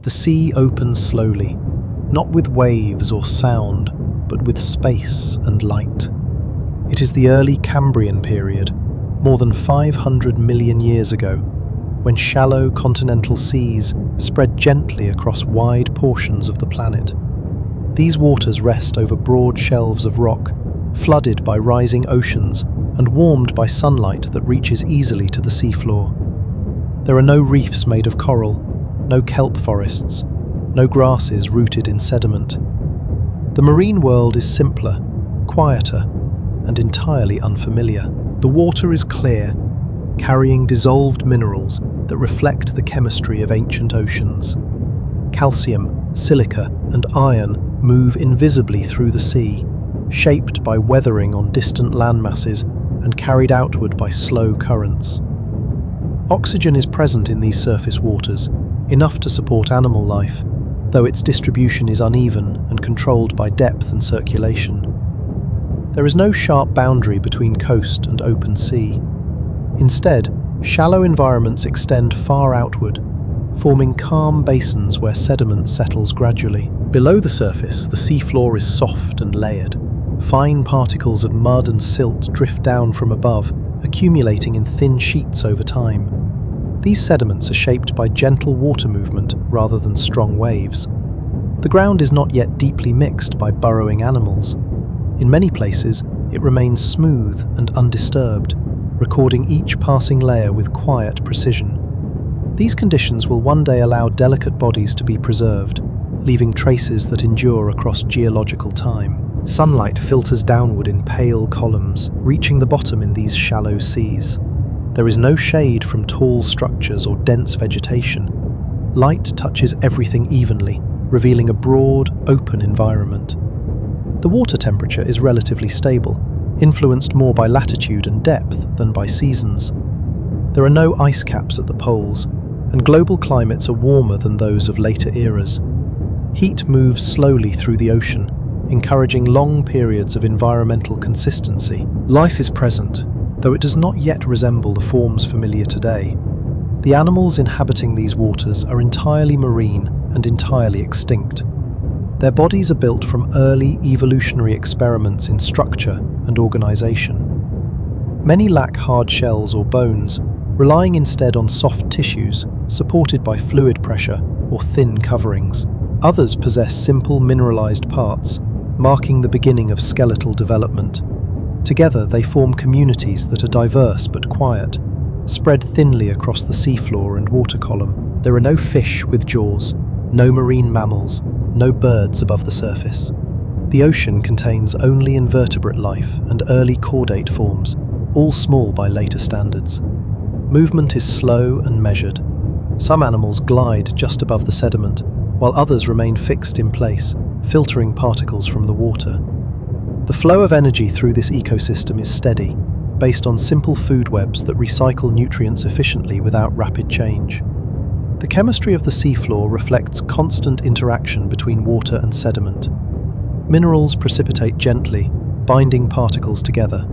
The sea opens slowly, not with waves or sound, but with space and light. It is the early Cambrian period, more than 500 million years ago, when shallow continental seas spread gently across wide portions of the planet. These waters rest over broad shelves of rock, flooded by rising oceans and warmed by sunlight that reaches easily to the seafloor. There are no reefs made of coral, no kelp forests, no grasses rooted in sediment. The marine world is simpler, quieter, and entirely unfamiliar. The water is clear, carrying dissolved minerals that reflect the chemistry of ancient oceans. Calcium, silica, and iron move invisibly through the sea, shaped by weathering on distant landmasses and carried outward by slow currents. Oxygen is present in these surface waters, enough to support animal life, though its distribution is uneven and controlled by depth and circulation. There is no sharp boundary between coast and open sea. Instead, shallow environments extend far outward, forming calm basins where sediment settles gradually. Below the surface, the seafloor is soft and layered. Fine particles of mud and silt drift down from above, accumulating in thin sheets over time. These sediments are shaped by gentle water movement rather than strong waves. The ground is not yet deeply mixed by burrowing animals. In many places, it remains smooth and undisturbed, recording each passing layer with quiet precision. These conditions will one day allow delicate bodies to be preserved, leaving traces that endure across geological time. Sunlight filters downward in pale columns, reaching the bottom in these shallow seas. There is no shade from tall structures or dense vegetation. Light touches everything evenly, revealing a broad, open environment. The water temperature is relatively stable, influenced more by latitude and depth than by seasons. There are no ice caps at the poles, and global climates are warmer than those of later eras. Heat moves slowly through the ocean, encouraging long periods of environmental consistency. Life is present, though it does not yet resemble the forms familiar today. The animals inhabiting these waters are entirely marine and entirely extinct. Their bodies are built from early evolutionary experiments in structure and organization. Many lack hard shells or bones, relying instead on soft tissues supported by fluid pressure or thin coverings. Others possess simple mineralized parts, marking the beginning of skeletal development. Together they form communities that are diverse but quiet, spread thinly across the seafloor and water column. There are no fish with jaws, no marine mammals, no birds above the surface. The ocean contains only invertebrate life and early chordate forms, all small by later standards. Movement is slow and measured. Some animals glide just above the sediment, while others remain fixed in place, filtering particles from the water. The flow of energy through this ecosystem is steady, based on simple food webs that recycle nutrients efficiently without rapid change. The chemistry of the seafloor reflects constant interaction between water and sediment. Minerals precipitate gently, binding particles together.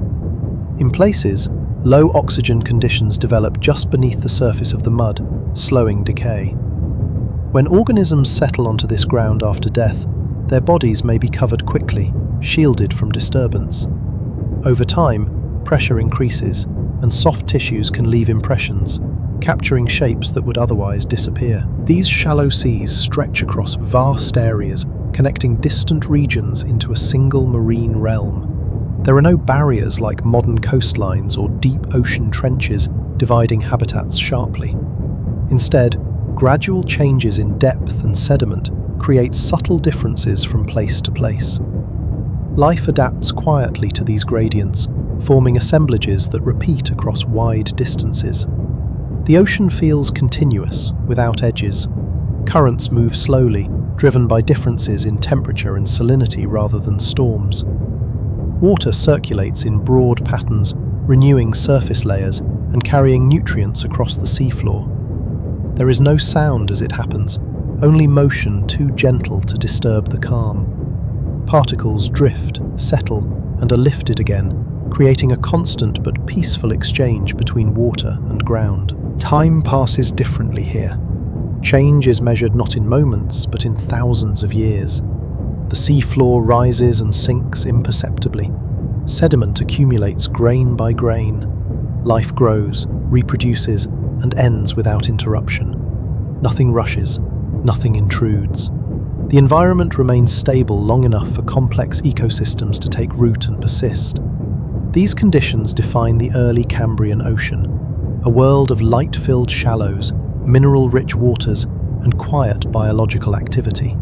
In places, low oxygen conditions develop just beneath the surface of the mud, slowing decay. When organisms settle onto this ground after death, their bodies may be covered quickly, shielded from disturbance. Over time, pressure increases, and soft tissues can leave impressions, capturing shapes that would otherwise disappear. These shallow seas stretch across vast areas, connecting distant regions into a single marine realm. There are no barriers like modern coastlines or deep ocean trenches dividing habitats sharply. Instead, gradual changes in depth and sediment create subtle differences from place to place. Life adapts quietly to these gradients, forming assemblages that repeat across wide distances. The ocean feels continuous, without edges. Currents move slowly, driven by differences in temperature and salinity rather than storms. Water circulates in broad patterns, renewing surface layers and carrying nutrients across the seafloor. There is no sound as it happens, only motion too gentle to disturb the calm. Particles drift, settle, and are lifted again, creating a constant but peaceful exchange between water and ground. Time passes differently here. Change is measured not in moments, but in thousands of years. The seafloor rises and sinks imperceptibly. Sediment accumulates grain by grain. Life grows, reproduces, and ends without interruption. Nothing rushes, nothing intrudes. The environment remains stable long enough for complex ecosystems to take root and persist. These conditions define the early Cambrian Ocean, a world of light-filled shallows, mineral-rich waters, and quiet biological activity.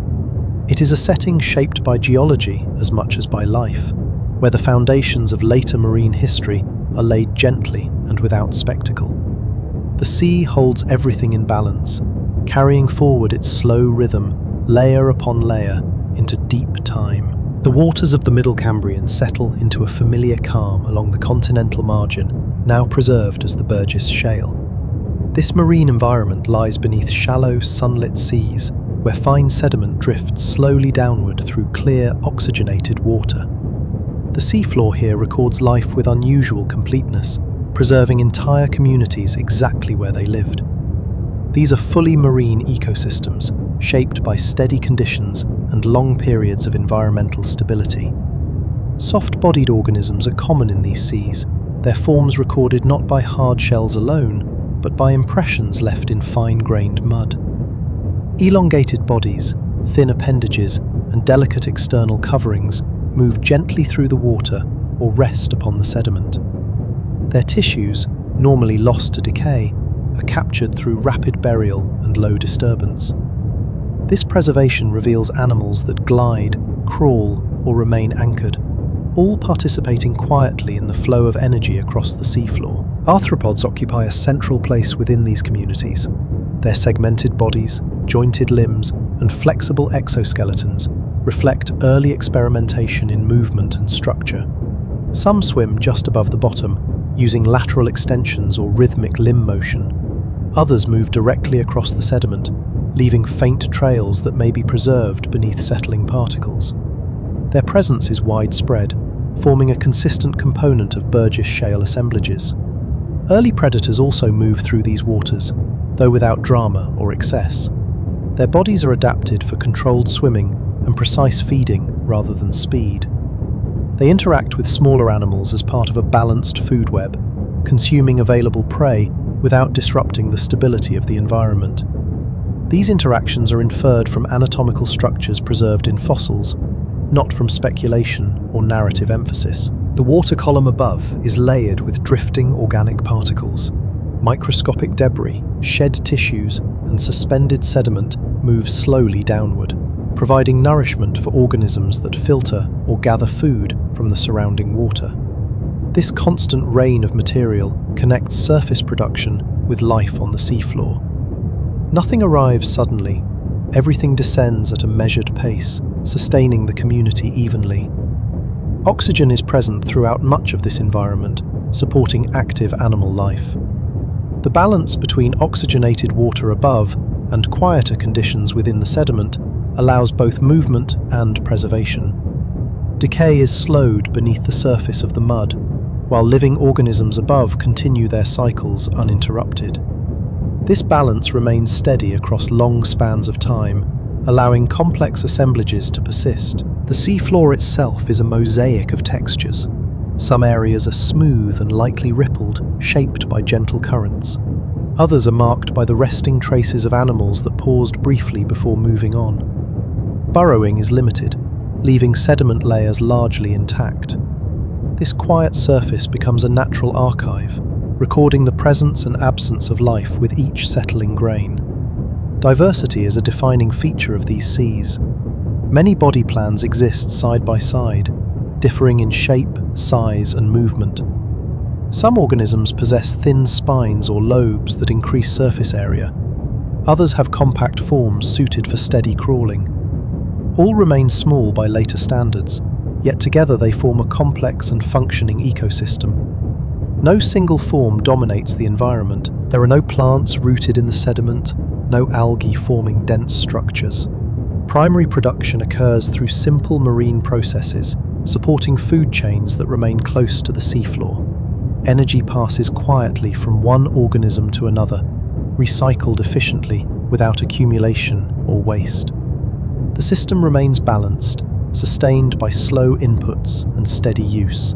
It is a setting shaped by geology as much as by life, where the foundations of later marine history are laid gently and without spectacle. The sea holds everything in balance, carrying forward its slow rhythm, layer upon layer, into deep time. The waters of the Middle Cambrian settle into a familiar calm along the continental margin, now preserved as the Burgess Shale. This marine environment lies beneath shallow, sunlit seas, where fine sediment drifts slowly downward through clear, oxygenated water. The seafloor here records life with unusual completeness, preserving entire communities exactly where they lived. These are fully marine ecosystems, shaped by steady conditions and long periods of environmental stability. Soft-bodied organisms are common in these seas, their forms recorded not by hard shells alone, but by impressions left in fine-grained mud. Elongated bodies, thin appendages, and delicate external coverings move gently through the water or rest upon the sediment. Their tissues, normally lost to decay, are captured through rapid burial and low disturbance. This preservation reveals animals that glide, crawl, or remain anchored, all participating quietly in the flow of energy across the seafloor. Arthropods occupy a central place within these communities. Their segmented bodies, jointed limbs, and flexible exoskeletons reflect early experimentation in movement and structure. Some swim just above the bottom, using lateral extensions or rhythmic limb motion. Others move directly across the sediment, leaving faint trails that may be preserved beneath settling particles. Their presence is widespread, forming a consistent component of Burgess Shale assemblages. Early predators also move through these waters, though without drama or excess. Their bodies are adapted for controlled swimming and precise feeding rather than speed. They interact with smaller animals as part of a balanced food web, consuming available prey without disrupting the stability of the environment. These interactions are inferred from anatomical structures preserved in fossils, not from speculation or narrative emphasis. The water column above is layered with drifting organic particles. Microscopic debris, shed tissues, and suspended sediment move slowly downward, providing nourishment for organisms that filter or gather food from the surrounding water. This constant rain of material connects surface production with life on the seafloor. Nothing arrives suddenly. Everything descends at a measured pace, sustaining the community evenly. Oxygen is present throughout much of this environment, supporting active animal life. The balance between oxygenated water above and quieter conditions within the sediment allows both movement and preservation. Decay is slowed beneath the surface of the mud, while living organisms above continue their cycles uninterrupted. This balance remains steady across long spans of time, allowing complex assemblages to persist. The seafloor itself is a mosaic of textures. Some areas are smooth and lightly rippled, shaped by gentle currents. Others are marked by the resting traces of animals that paused briefly before moving on. Burrowing is limited, leaving sediment layers largely intact. This quiet surface becomes a natural archive, recording the presence and absence of life with each settling grain. Diversity is a defining feature of these seas. Many body plans exist side by side, differing in shape, size, and movement. Some organisms possess thin spines or lobes that increase surface area. Others have compact forms suited for steady crawling. All remain small by later standards, yet together they form a complex and functioning ecosystem. No single form dominates the environment. There are no plants rooted in the sediment, no algae forming dense structures. Primary production occurs through simple marine processes, supporting food chains that remain close to the seafloor. Energy passes quietly from one organism to another, recycled efficiently without accumulation or waste. The system remains balanced, sustained by slow inputs and steady use.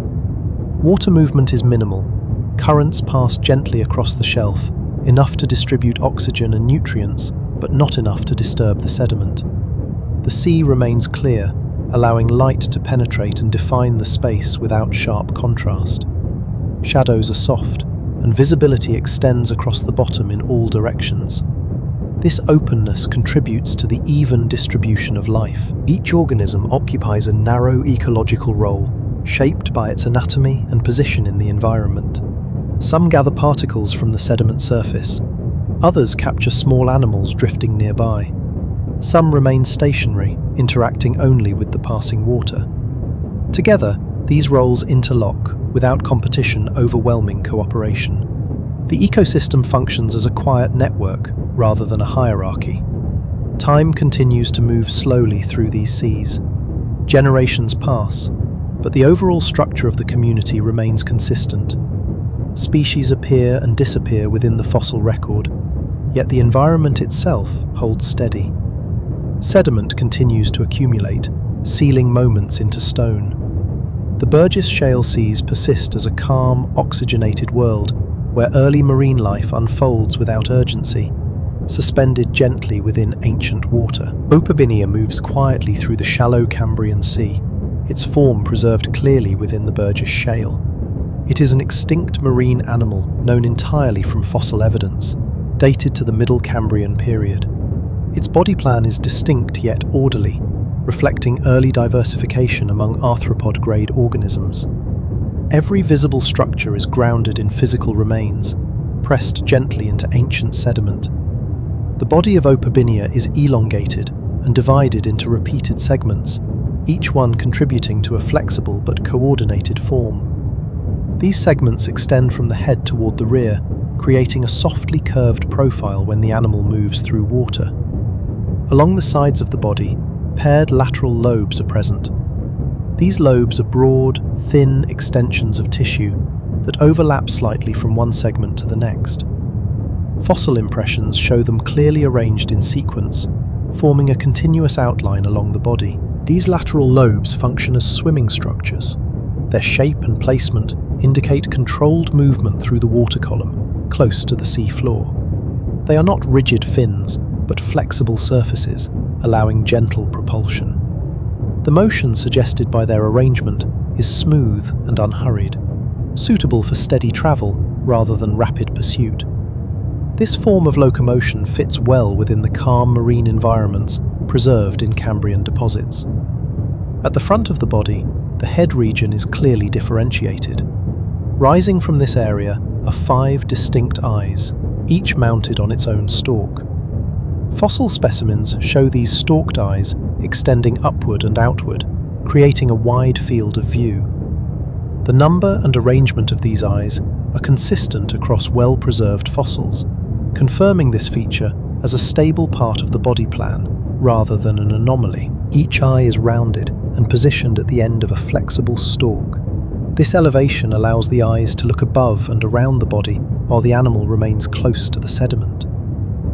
Water movement is minimal. Currents pass gently across the shelf, enough to distribute oxygen and nutrients, but not enough to disturb the sediment. The sea remains clear, allowing light to penetrate and define the space without sharp contrast. Shadows are soft, and visibility extends across the bottom in all directions. This openness contributes to the even distribution of life. Each organism occupies a narrow ecological role, shaped by its anatomy and position in the environment. Some gather particles from the sediment surface. Others capture small animals drifting nearby. Some remain stationary, interacting only with the passing water. Together, these roles interlock, without competition overwhelming cooperation. The ecosystem functions as a quiet network rather than a hierarchy. Time continues to move slowly through these seas. Generations pass, but the overall structure of the community remains consistent. Species appear and disappear within the fossil record, yet the environment itself holds steady. Sediment continues to accumulate, sealing moments into stone. The Burgess Shale seas persist as a calm, oxygenated world where early marine life unfolds without urgency, suspended gently within ancient water. Opabinia moves quietly through the shallow Cambrian Sea, its form preserved clearly within the Burgess Shale. It is an extinct marine animal known entirely from fossil evidence, dated to the Middle Cambrian period. Its body plan is distinct yet orderly, reflecting early diversification among arthropod-grade organisms. Every visible structure is grounded in physical remains, pressed gently into ancient sediment. The body of Opabinia is elongated and divided into repeated segments, each one contributing to a flexible but coordinated form. These segments extend from the head toward the rear, creating a softly curved profile when the animal moves through water. Along the sides of the body, paired lateral lobes are present. These lobes are broad, thin extensions of tissue that overlap slightly from one segment to the next. Fossil impressions show them clearly arranged in sequence, forming a continuous outline along the body. These lateral lobes function as swimming structures. Their shape and placement indicate controlled movement through the water column, close to the sea floor. They are not rigid fins, but flexible surfaces, allowing gentle propulsion. The motion suggested by their arrangement is smooth and unhurried, suitable for steady travel rather than rapid pursuit. This form of locomotion fits well within the calm marine environments preserved in Cambrian deposits. At the front of the body, the head region is clearly differentiated. Rising from this area are 5 distinct eyes, each mounted on its own stalk. Fossil specimens show these stalked eyes extending upward and outward, creating a wide field of view. The number and arrangement of these eyes are consistent across well-preserved fossils, confirming this feature as a stable part of the body plan rather than an anomaly. Each eye is rounded and positioned at the end of a flexible stalk. This elevation allows the eyes to look above and around the body while the animal remains close to the sediment.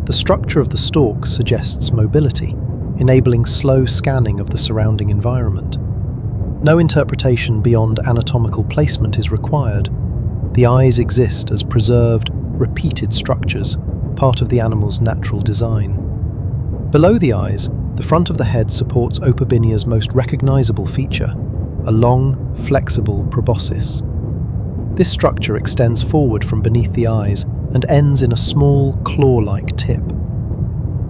The structure of the stalk suggests mobility, enabling slow scanning of the surrounding environment. No interpretation beyond anatomical placement is required. The eyes exist as preserved, repeated structures, part of the animal's natural design. Below the eyes, the front of the head supports Opabinia's most recognizable feature, a long, flexible proboscis. This structure extends forward from beneath the eyes and ends in a small, claw-like tip.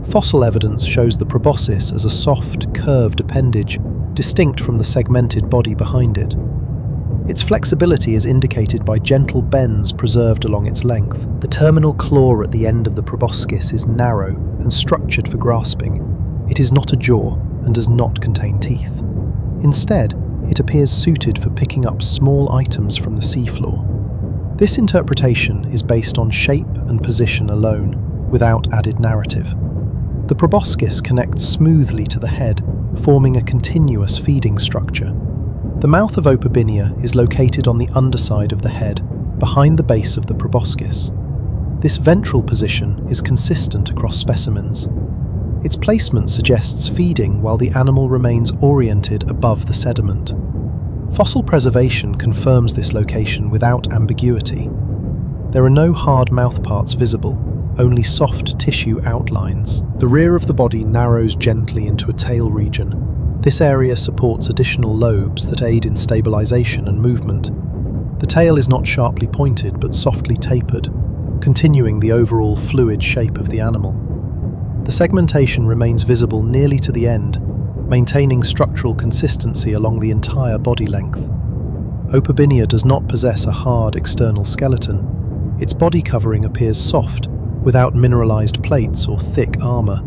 Fossil evidence shows the proboscis as a soft, curved appendage, distinct from the segmented body behind it. Its flexibility is indicated by gentle bends preserved along its length. The terminal claw at the end of the proboscis is narrow and structured for grasping. It is not a jaw and does not contain teeth. Instead, it appears suited for picking up small items from the seafloor. This interpretation is based on shape and position alone, without added narrative. The proboscis connects smoothly to the head, forming a continuous feeding structure. The mouth of Opabinia is located on the underside of the head, behind the base of the proboscis. This ventral position is consistent across specimens. Its placement suggests feeding while the animal remains oriented above the sediment. Fossil preservation confirms this location without ambiguity. There are no hard mouthparts visible, only soft tissue outlines. The rear of the body narrows gently into a tail region. This area supports additional lobes that aid in stabilization and movement. The tail is not sharply pointed but softly tapered, continuing the overall fluid shape of the animal. The segmentation remains visible nearly to the end, maintaining structural consistency along the entire body length. Opabinia does not possess a hard external skeleton. Its body covering appears soft, without mineralized plates or thick armor.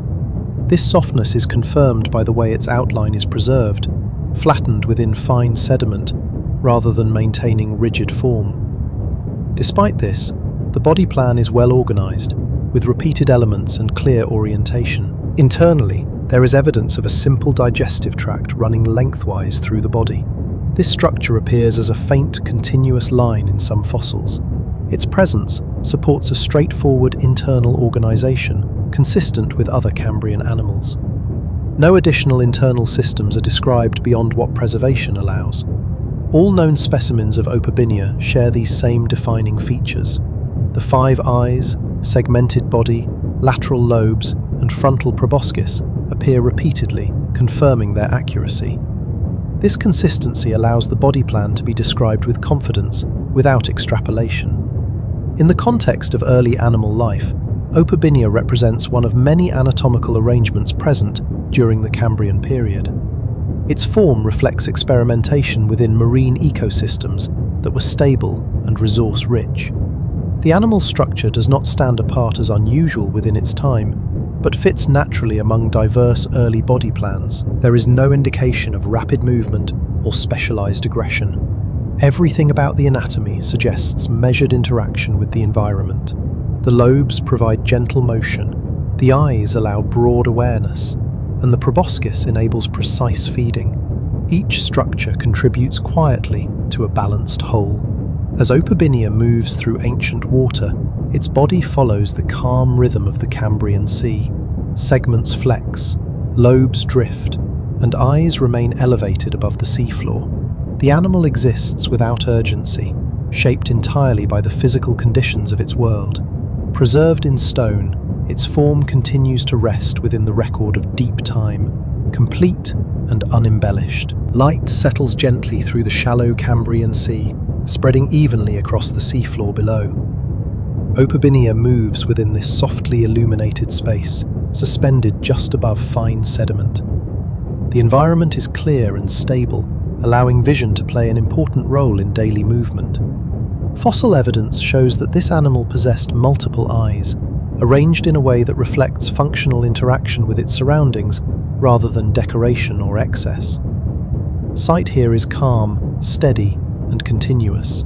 This softness is confirmed by the way its outline is preserved, flattened within fine sediment, rather than maintaining rigid form. Despite this, the body plan is well organized, with repeated elements and clear orientation. Internally, there is evidence of a simple digestive tract running lengthwise through the body. This structure appears as a faint, continuous line in some fossils. Its presence supports a straightforward internal organization, consistent with other Cambrian animals. No additional internal systems are described beyond what preservation allows. All known specimens of Opabinia share these same defining features. The 5 eyes, segmented body, lateral lobes, and frontal proboscis appear repeatedly, confirming their accuracy. This consistency allows the body plan to be described with confidence, without extrapolation. In the context of early animal life, Opabinia represents one of many anatomical arrangements present during the Cambrian period. Its form reflects experimentation within marine ecosystems that were stable and resource-rich. The animal's structure does not stand apart as unusual within its time, but fits naturally among diverse early body plans. There is no indication of rapid movement or specialized aggression. Everything about the anatomy suggests measured interaction with the environment. The lobes provide gentle motion, the eyes allow broad awareness, and the proboscis enables precise feeding. Each structure contributes quietly to a balanced whole. As Opabinia moves through ancient water, its body follows the calm rhythm of the Cambrian Sea. Segments flex, lobes drift, and eyes remain elevated above the seafloor. The animal exists without urgency, shaped entirely by the physical conditions of its world. Preserved in stone, its form continues to rest within the record of deep time, complete and unembellished. Light settles gently through the shallow Cambrian Sea, spreading evenly across the seafloor below. Opabinia moves within this softly illuminated space, suspended just above fine sediment. The environment is clear and stable, allowing vision to play an important role in daily movement. Fossil evidence shows that this animal possessed multiple eyes, arranged in a way that reflects functional interaction with its surroundings rather than decoration or excess. Sight here is calm, steady, and continuous.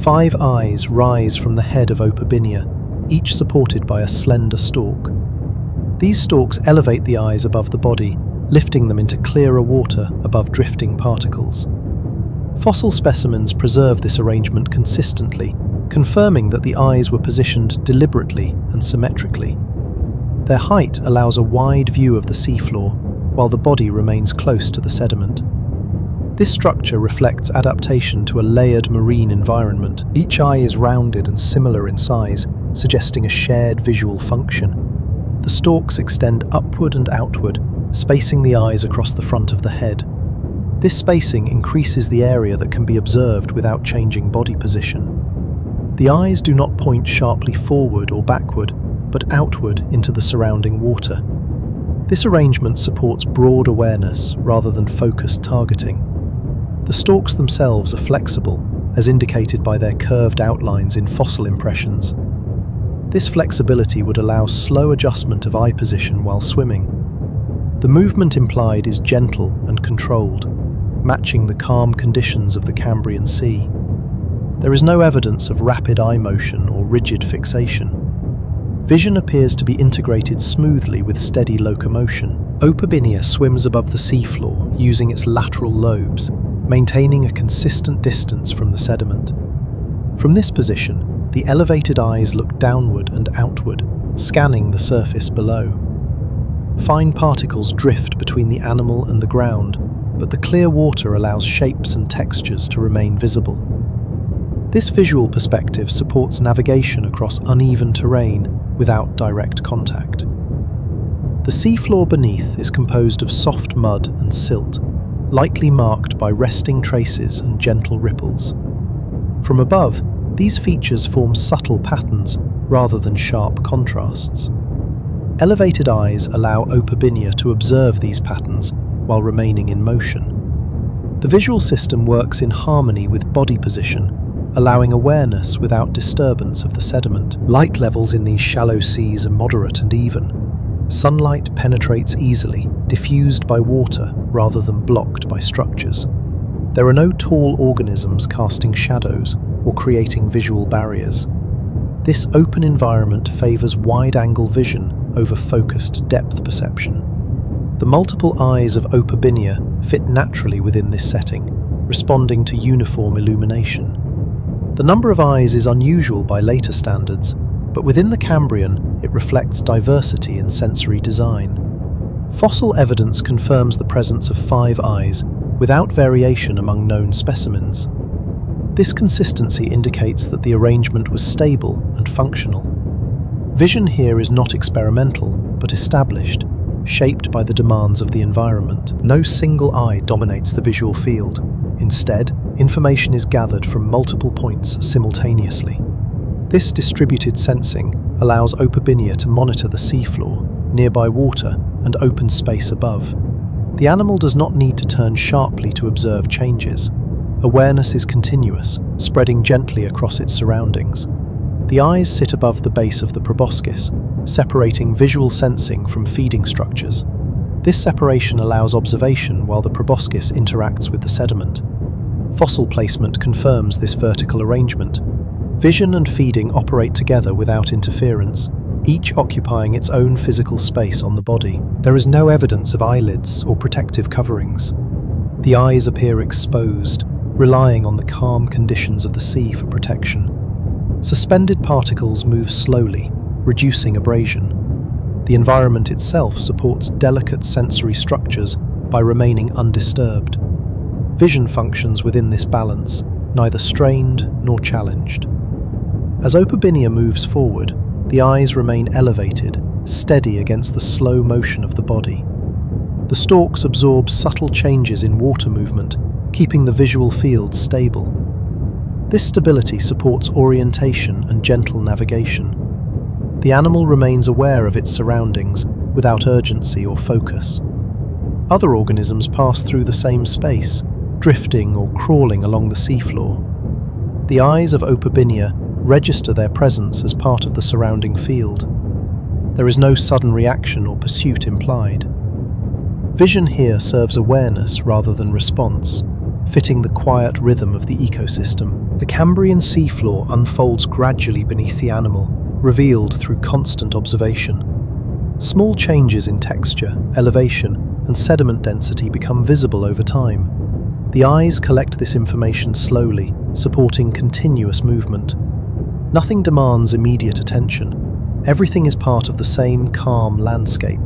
5 eyes rise from the head of Opabinia, each supported by a slender stalk. These stalks elevate the eyes above the body, lifting them into clearer water above drifting particles. Fossil specimens preserve this arrangement consistently, confirming that the eyes were positioned deliberately and symmetrically. Their height allows a wide view of the seafloor, while the body remains close to the sediment. This structure reflects adaptation to a layered marine environment. Each eye is rounded and similar in size, suggesting a shared visual function. The stalks extend upward and outward, spacing the eyes across the front of the head. This spacing increases the area that can be observed without changing body position. The eyes do not point sharply forward or backward, but outward into the surrounding water. This arrangement supports broad awareness rather than focused targeting. The stalks themselves are flexible, as indicated by their curved outlines in fossil impressions. This flexibility would allow slow adjustment of eye position while swimming. The movement implied is gentle and controlled, matching the calm conditions of the Cambrian Sea. There is no evidence of rapid eye motion or rigid fixation. Vision appears to be integrated smoothly with steady locomotion. Opabinia swims above the seafloor using its lateral lobes, maintaining a consistent distance from the sediment. From this position, The elevated eyes look downward and outward, scanning the surface below. Fine particles drift between the animal and the ground, but the clear water allows shapes and textures to remain visible. This visual perspective supports navigation across uneven terrain without direct contact. The seafloor beneath is composed of soft mud and silt, lightly marked by resting traces and gentle ripples. From above, these features form subtle patterns rather than sharp contrasts. Elevated eyes allow Opabinia to observe these patterns while remaining in motion. The visual system works in harmony with body position, allowing awareness without disturbance of the sediment. Light levels in these shallow seas are moderate and even. Sunlight penetrates easily, diffused by water rather than blocked by structures. There are no tall organisms casting shadows or creating visual barriers. This open environment favours wide-angle vision over focused depth perception. The multiple eyes of Opabinia fit naturally within this setting, responding to uniform illumination. The number of eyes is unusual by later standards, but within the Cambrian, it reflects diversity in sensory design. Fossil evidence confirms the presence of 5 eyes, without variation among known specimens. This consistency indicates that the arrangement was stable and functional. Vision here is not experimental, but established, shaped by the demands of the environment. No single eye dominates the visual field. Instead, information is gathered from multiple points simultaneously. This distributed sensing allows Opabinia to monitor the seafloor, nearby water, and open space above. The animal does not need to turn sharply to observe changes. Awareness is continuous, spreading gently across its surroundings. The eyes sit above the base of the proboscis, separating visual sensing from feeding structures. This separation allows observation while the proboscis interacts with the sediment. Fossil placement confirms this vertical arrangement. Vision and feeding operate together without interference, each occupying its own physical space on the body. There is no evidence of eyelids or protective coverings. The eyes appear exposed, relying on the calm conditions of the sea for protection. Suspended particles move slowly, reducing abrasion. The environment itself supports delicate sensory structures by remaining undisturbed. Vision functions within this balance, neither strained nor challenged. As Opabinia moves forward, the eyes remain elevated, steady against the slow motion of the body. The stalks absorb subtle changes in water movement, keeping the visual field stable. This stability supports orientation and gentle navigation. The animal remains aware of its surroundings without urgency or focus. Other organisms pass through the same space, drifting or crawling along the seafloor. The eyes of Opabinia register their presence as part of the surrounding field. There is no sudden reaction or pursuit implied. Vision here serves awareness rather than response, fitting the quiet rhythm of the ecosystem. The Cambrian seafloor unfolds gradually beneath the animal, revealed through constant observation. Small changes in texture, elevation, and sediment density become visible over time. The eyes collect this information slowly, supporting continuous movement. Nothing demands immediate attention. Everything is part of the same calm landscape.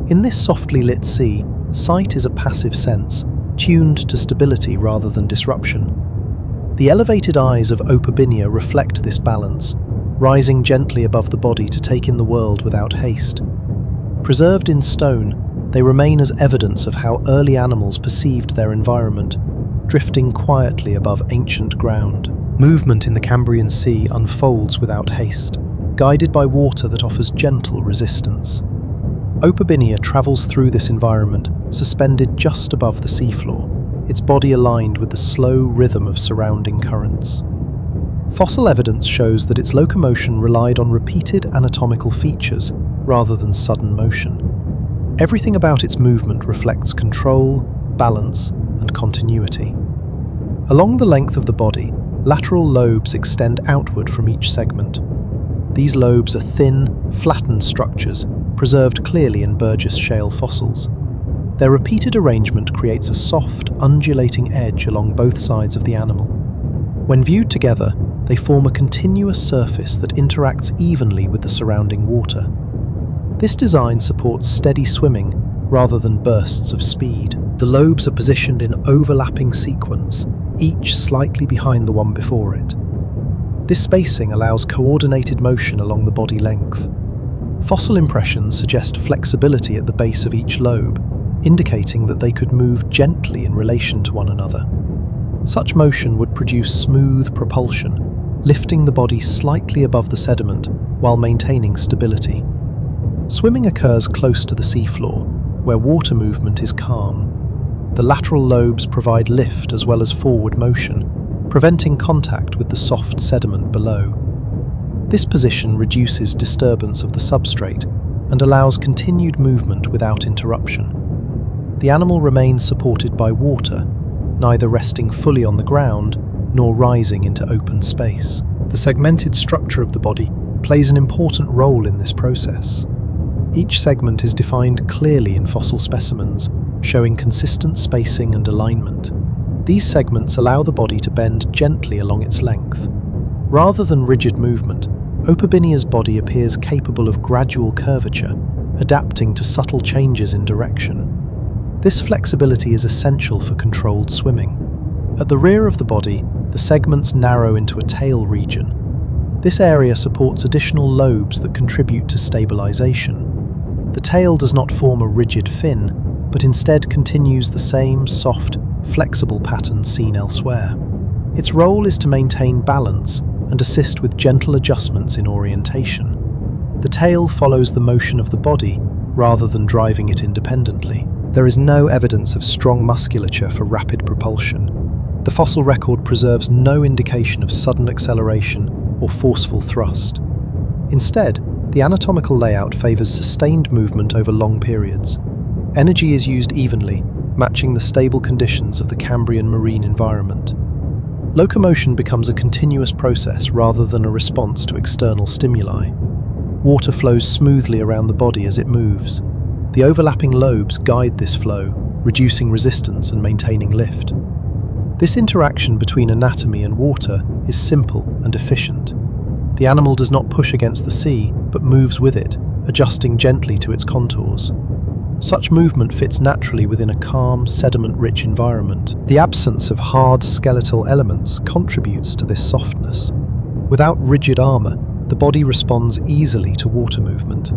In this softly lit sea, sight is a passive sense, tuned to stability rather than disruption. The elevated eyes of Opabinia reflect this balance, rising gently above the body to take in the world without haste. Preserved in stone, they remain as evidence of how early animals perceived their environment, drifting quietly above ancient ground. Movement in the Cambrian Sea unfolds without haste, guided by water that offers gentle resistance. Opabinia travels through this environment, suspended just above the seafloor, its body aligned with the slow rhythm of surrounding currents. Fossil evidence shows that its locomotion relied on repeated anatomical features rather than sudden motion. Everything about its movement reflects control, balance, and continuity. Along the length of the body, lateral lobes extend outward from each segment. These lobes are thin, flattened structures preserved clearly in Burgess Shale fossils. Their repeated arrangement creates a soft, undulating edge along both sides of the animal. When viewed together, they form a continuous surface that interacts evenly with the surrounding water. This design supports steady swimming rather than bursts of speed. The lobes are positioned in overlapping sequence, each slightly behind the one before it. This spacing allows coordinated motion along the body length. Fossil impressions suggest flexibility at the base of each lobe, indicating that they could move gently in relation to one another. Such motion would produce smooth propulsion, lifting the body slightly above the sediment while maintaining stability. Swimming occurs close to the seafloor, where water movement is calm. The lateral lobes provide lift as well as forward motion, preventing contact with the soft sediment below. This position reduces disturbance of the substrate and allows continued movement without interruption. The animal remains supported by water, neither resting fully on the ground nor rising into open space. The segmented structure of the body plays an important role in this process. Each segment is defined clearly in fossil specimens, showing consistent spacing and alignment. These segments allow the body to bend gently along its length. Rather than rigid movement, Opabinia's body appears capable of gradual curvature, adapting to subtle changes in direction. This flexibility is essential for controlled swimming. At the rear of the body, the segments narrow into a tail region. This area supports additional lobes that contribute to stabilization. The tail does not form a rigid fin, but instead continues the same soft, flexible pattern seen elsewhere. Its role is to maintain balance and assist with gentle adjustments in orientation. The tail follows the motion of the body rather than driving it independently. There is no evidence of strong musculature for rapid propulsion. The fossil record preserves no indication of sudden acceleration or forceful thrust. Instead, the anatomical layout favors sustained movement over long periods. Energy is used evenly, matching the stable conditions of the Cambrian marine environment. Locomotion becomes a continuous process rather than a response to external stimuli. Water flows smoothly around the body as it moves. The overlapping lobes guide this flow, reducing resistance and maintaining lift. This interaction between anatomy and water is simple and efficient. The animal does not push against the sea, but moves with it, adjusting gently to its contours. Such movement fits naturally within a calm, sediment-rich environment. The absence of hard skeletal elements contributes to this softness. Without rigid armor, the body responds easily to water movement.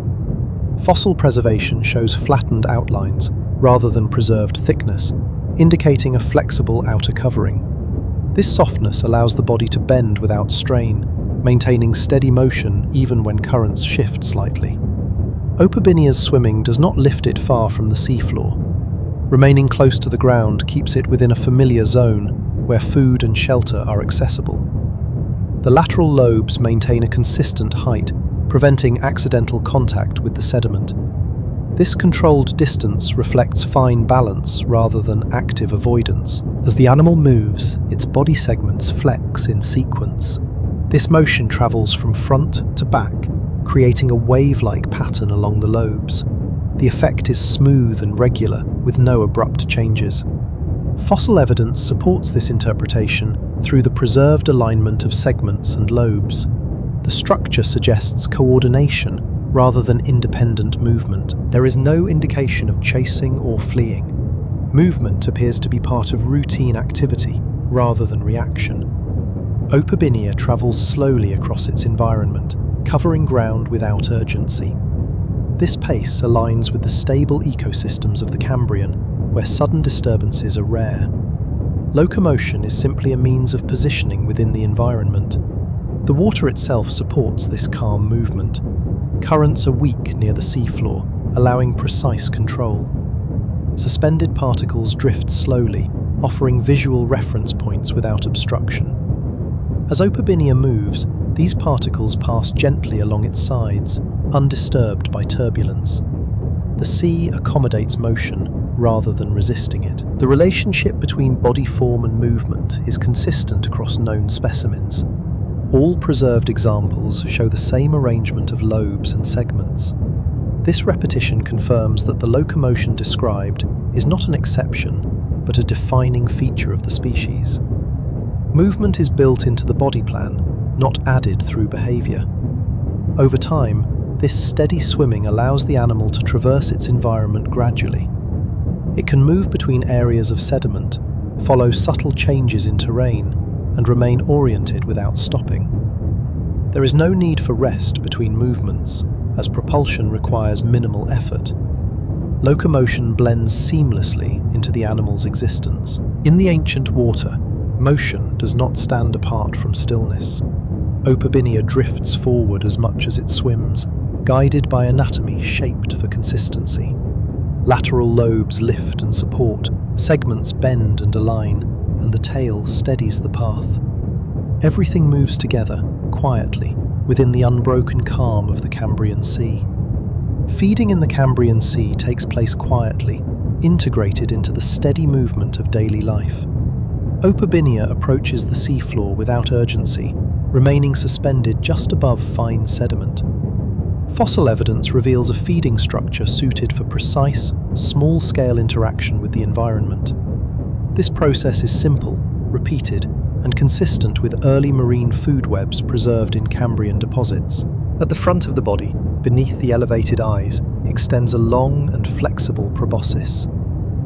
Fossil preservation shows flattened outlines rather than preserved thickness, indicating a flexible outer covering. This softness allows the body to bend without strain, maintaining steady motion even when currents shift slightly. Opabinia's swimming does not lift it far from the seafloor. Remaining close to the ground keeps it within a familiar zone where food and shelter are accessible. The lateral lobes maintain a consistent height, preventing accidental contact with the sediment. This controlled distance reflects fine balance rather than active avoidance. As the animal moves, its body segments flex in sequence. This motion travels from front to back, creating a wave-like pattern along the lobes. The effect is smooth and regular, with no abrupt changes. Fossil evidence supports this interpretation through the preserved alignment of segments and lobes. The structure suggests coordination rather than independent movement. There is no indication of chasing or fleeing. Movement appears to be part of routine activity rather than reaction. Opabinia travels slowly across its environment, covering ground without urgency. This pace aligns with the stable ecosystems of the Cambrian, where sudden disturbances are rare. Locomotion is simply a means of positioning within the environment. The water itself supports this calm movement. Currents are weak near the seafloor, allowing precise control. Suspended particles drift slowly, offering visual reference points without obstruction. As Opabinia moves, these particles pass gently along its sides, undisturbed by turbulence. The sea accommodates motion rather than resisting it. The relationship between body form and movement is consistent across known specimens. All preserved examples show the same arrangement of lobes and segments. This repetition confirms that the locomotion described is not an exception, but a defining feature of the species. Movement is built into the body plan, not added through behavior. Over time, this steady swimming allows the animal to traverse its environment gradually. It can move between areas of sediment, follow subtle changes in terrain, and remain oriented without stopping. There is no need for rest between movements, as propulsion requires minimal effort. Locomotion blends seamlessly into the animal's existence. In the ancient water, motion does not stand apart from stillness. Opabinia drifts forward as much as it swims, guided by anatomy shaped for consistency. Lateral lobes lift and support, segments bend and align, and the tail steadies the path. Everything moves together, quietly, within the unbroken calm of the Cambrian Sea. Feeding in the Cambrian Sea takes place quietly, integrated into the steady movement of daily life. Opabinia approaches the seafloor without urgency, remaining suspended just above fine sediment. Fossil evidence reveals a feeding structure suited for precise, small-scale interaction with the environment. This process is simple, repeated, and consistent with early marine food webs preserved in Cambrian deposits. At the front of the body, beneath the elevated eyes, extends a long and flexible proboscis.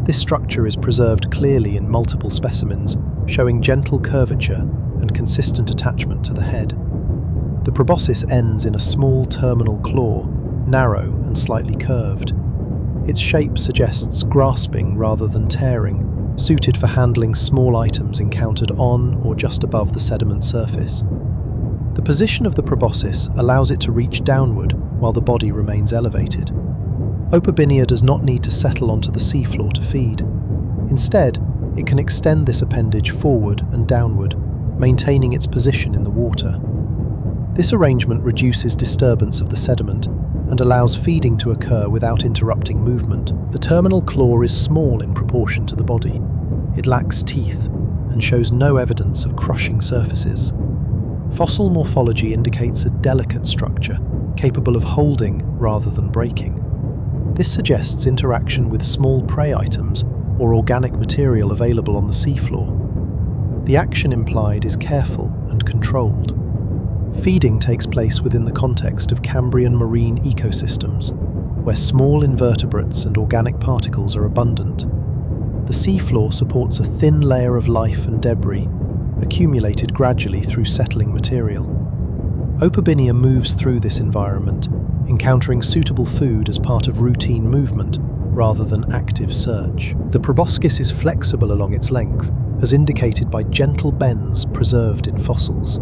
This structure is preserved clearly in multiple specimens, showing gentle curvature and consistent attachment to the head. The proboscis ends in a small terminal claw, narrow and slightly curved. Its shape suggests grasping rather than tearing, suited for handling small items encountered on or just above the sediment surface. The position of the proboscis allows it to reach downward while the body remains elevated. Opabinia does not need to settle onto the seafloor to feed. Instead, it can extend this appendage forward and downward, maintaining its position in the water. This arrangement reduces disturbance of the sediment and allows feeding to occur without interrupting movement. The terminal claw is small in proportion to the body. It lacks teeth and shows no evidence of crushing surfaces. Fossil morphology indicates a delicate structure, capable of holding rather than breaking. This suggests interaction with small prey items or organic material available on the seafloor. The action implied is careful and controlled. Feeding takes place within the context of Cambrian marine ecosystems, where small invertebrates and organic particles are abundant. The seafloor supports a thin layer of life and debris, accumulated gradually through settling material. Opabinia moves through this environment, encountering suitable food as part of routine movement rather than active search. The proboscis is flexible along its length, as indicated by gentle bends preserved in fossils.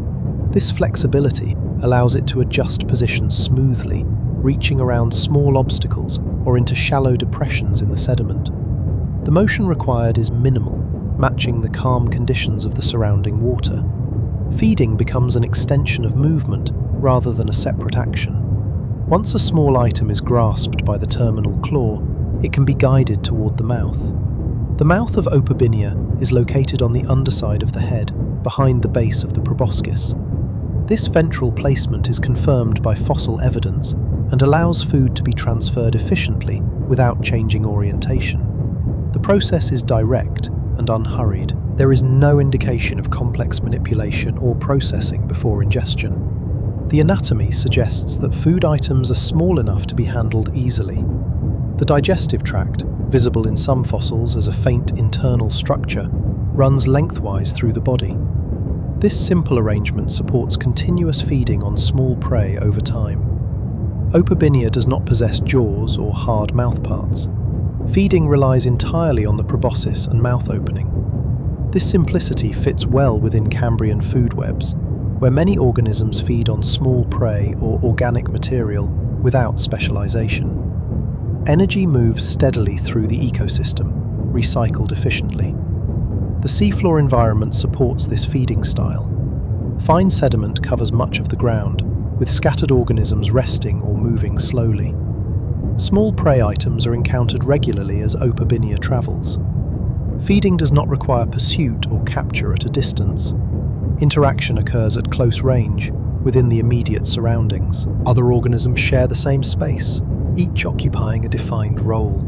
This flexibility allows it to adjust position smoothly, reaching around small obstacles or into shallow depressions in the sediment. The motion required is minimal, matching the calm conditions of the surrounding water. Feeding becomes an extension of movement rather than a separate action. Once a small item is grasped by the terminal claw, it can be guided toward the mouth. The mouth of Opabinia is located on the underside of the head, behind the base of the proboscis. This ventral placement is confirmed by fossil evidence and allows food to be transferred efficiently without changing orientation. The process is direct and unhurried. There is no indication of complex manipulation or processing before ingestion. The anatomy suggests that food items are small enough to be handled easily. The digestive tract, visible in some fossils as a faint internal structure, runs lengthwise through the body. This simple arrangement supports continuous feeding on small prey over time. Opabinia does not possess jaws or hard mouthparts. Feeding relies entirely on the proboscis and mouth opening. This simplicity fits well within Cambrian food webs, where many organisms feed on small prey or organic material without specialization. Energy moves steadily through the ecosystem, recycled efficiently. The seafloor environment supports this feeding style. Fine sediment covers much of the ground, with scattered organisms resting or moving slowly. Small prey items are encountered regularly as Opabinia travels. Feeding does not require pursuit or capture at a distance. Interaction occurs at close range, within the immediate surroundings. Other organisms share the same space, each occupying a defined role.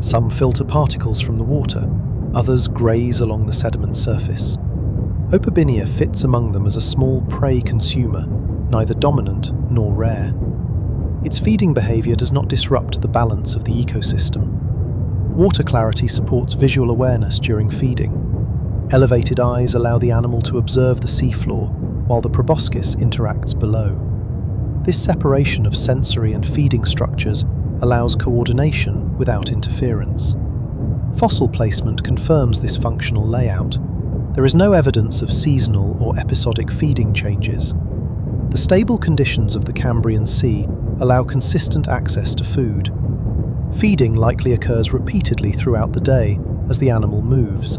Some filter particles from the water, others graze along the sediment surface. Opabinia fits among them as a small prey consumer, neither dominant nor rare. Its feeding behavior does not disrupt the balance of the ecosystem. Water clarity supports visual awareness during feeding. Elevated eyes allow the animal to observe the seafloor, while the proboscis interacts below. This separation of sensory and feeding structures allows coordination without interference. Fossil placement confirms this functional layout. There is no evidence of seasonal or episodic feeding changes. The stable conditions of the Cambrian Sea allow consistent access to food. Feeding likely occurs repeatedly throughout the day as the animal moves.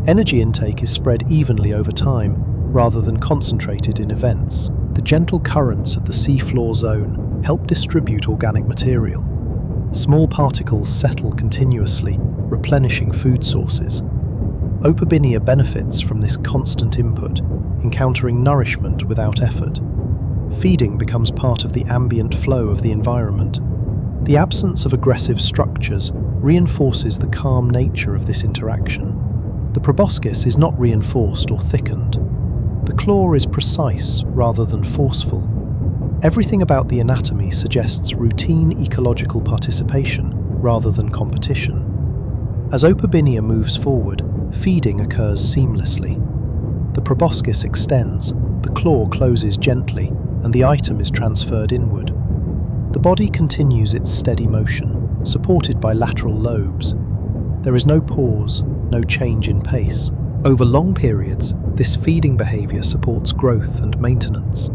Energy intake is spread evenly over time, rather than concentrated in events. The gentle currents of the seafloor zone help distribute organic material. Small particles settle continuously, replenishing food sources. Opabinia benefits from this constant input, encountering nourishment without effort. Feeding becomes part of the ambient flow of the environment. The absence of aggressive structures reinforces the calm nature of this interaction. The proboscis is not reinforced or thickened. The claw is precise rather than forceful. Everything about the anatomy suggests routine ecological participation rather than competition. As Opabinia moves forward, feeding occurs seamlessly. The proboscis extends, the claw closes gently, and the item is transferred inward. The body continues its steady motion, supported by lateral lobes. There is no pause, no change in pace. Over long periods, this feeding behavior supports growth and maintenance.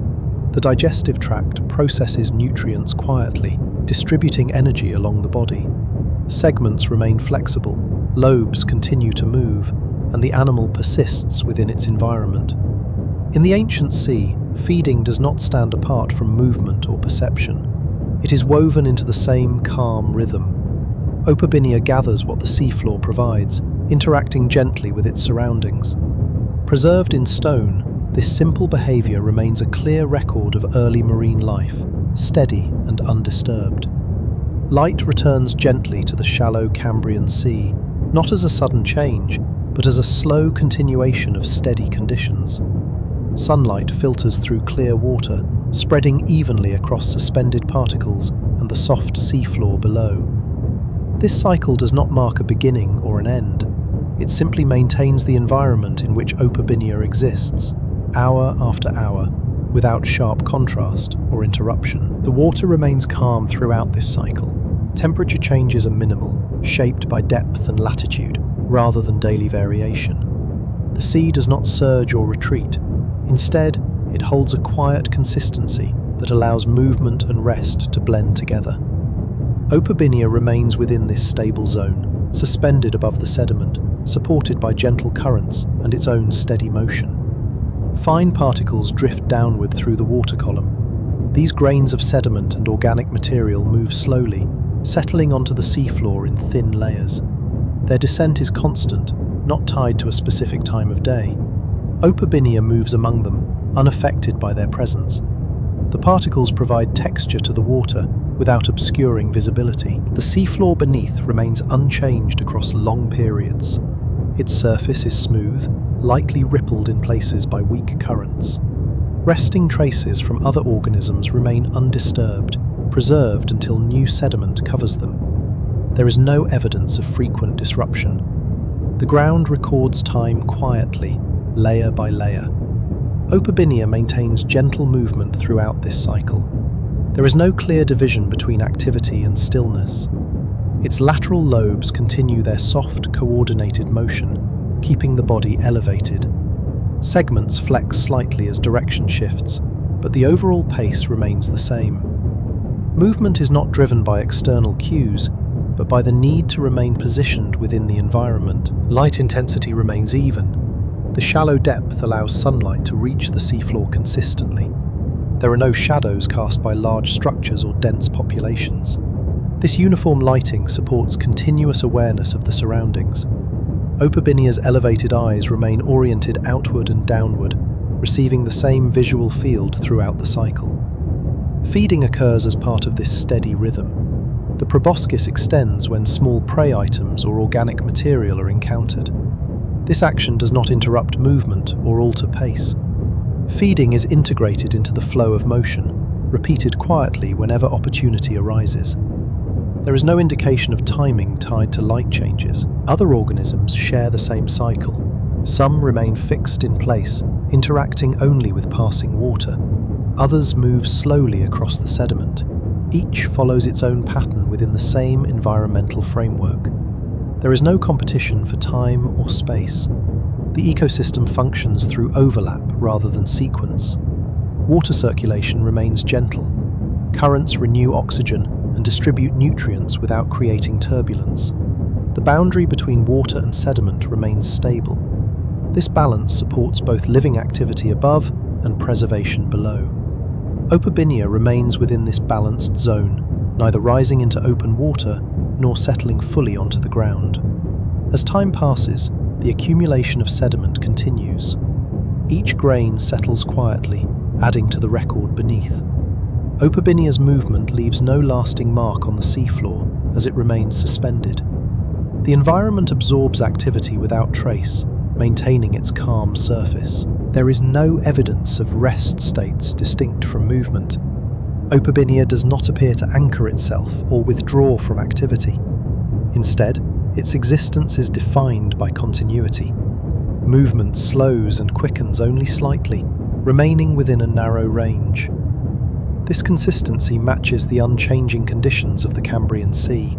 The digestive tract processes nutrients quietly, distributing energy along the body. Segments remain flexible, lobes continue to move, and the animal persists within its environment. In the ancient sea, feeding does not stand apart from movement or perception. It is woven into the same calm rhythm. Opabinia gathers what the seafloor provides, interacting gently with its surroundings. Preserved in stone, this simple behavior remains a clear record of early marine life, steady and undisturbed. Light returns gently to the shallow Cambrian Sea, not as a sudden change, but as a slow continuation of steady conditions. Sunlight filters through clear water, spreading evenly across suspended particles and the soft seafloor below. This cycle does not mark a beginning or an end. It simply maintains the environment in which Opabinia exists, hour after hour, without sharp contrast or interruption. The water remains calm throughout this cycle. Temperature changes are minimal, shaped by depth and latitude, rather than daily variation. The sea does not surge or retreat. Instead, it holds a quiet consistency that allows movement and rest to blend together. Opabinia remains within this stable zone, suspended above the sediment, supported by gentle currents and its own steady motion. Fine particles drift downward through the water column. These grains of sediment and organic material move slowly, settling onto the seafloor in thin layers. Their descent is constant, not tied to a specific time of day. Opabinia moves among them, unaffected by their presence. The particles provide texture to the water without obscuring visibility. The seafloor beneath remains unchanged across long periods. Its surface is smooth, lightly rippled in places by weak currents. Resting traces from other organisms remain undisturbed, preserved until new sediment covers them. There is no evidence of frequent disruption. The ground records time quietly, layer by layer. Opabinia maintains gentle movement throughout this cycle. There is no clear division between activity and stillness. Its lateral lobes continue their soft, coordinated motion, keeping the body elevated. Segments flex slightly as direction shifts, but the overall pace remains the same. Movement is not driven by external cues, but by the need to remain positioned within the environment. Light intensity remains even. The shallow depth allows sunlight to reach the seafloor consistently. There are no shadows cast by large structures or dense populations. This uniform lighting supports continuous awareness of the surroundings. Opabinia's elevated eyes remain oriented outward and downward, receiving the same visual field throughout the cycle. Feeding occurs as part of this steady rhythm. The proboscis extends when small prey items or organic material are encountered. This action does not interrupt movement or alter pace. Feeding is integrated into the flow of motion, repeated quietly whenever opportunity arises. There is no indication of timing tied to light changes. Other organisms share the same cycle. Some remain fixed in place, interacting only with passing water. Others move slowly across the sediment. Each follows its own pattern within the same environmental framework. There is no competition for time or space. The ecosystem functions through overlap rather than sequence. Water circulation remains gentle. Currents renew oxygen and distribute nutrients without creating turbulence. The boundary between water and sediment remains stable. This balance supports both living activity above and preservation below. Opabinia remains within this balanced zone, neither rising into open water nor settling fully onto the ground. As time passes, the accumulation of sediment continues. Each grain settles quietly, adding to the record beneath. Opabinia's movement leaves no lasting mark on the seafloor as it remains suspended. The environment absorbs activity without trace, maintaining its calm surface. There is no evidence of rest states distinct from movement. Opabinia does not appear to anchor itself or withdraw from activity. Instead, its existence is defined by continuity. Movement slows and quickens only slightly, remaining within a narrow range. This consistency matches the unchanging conditions of the Cambrian Sea.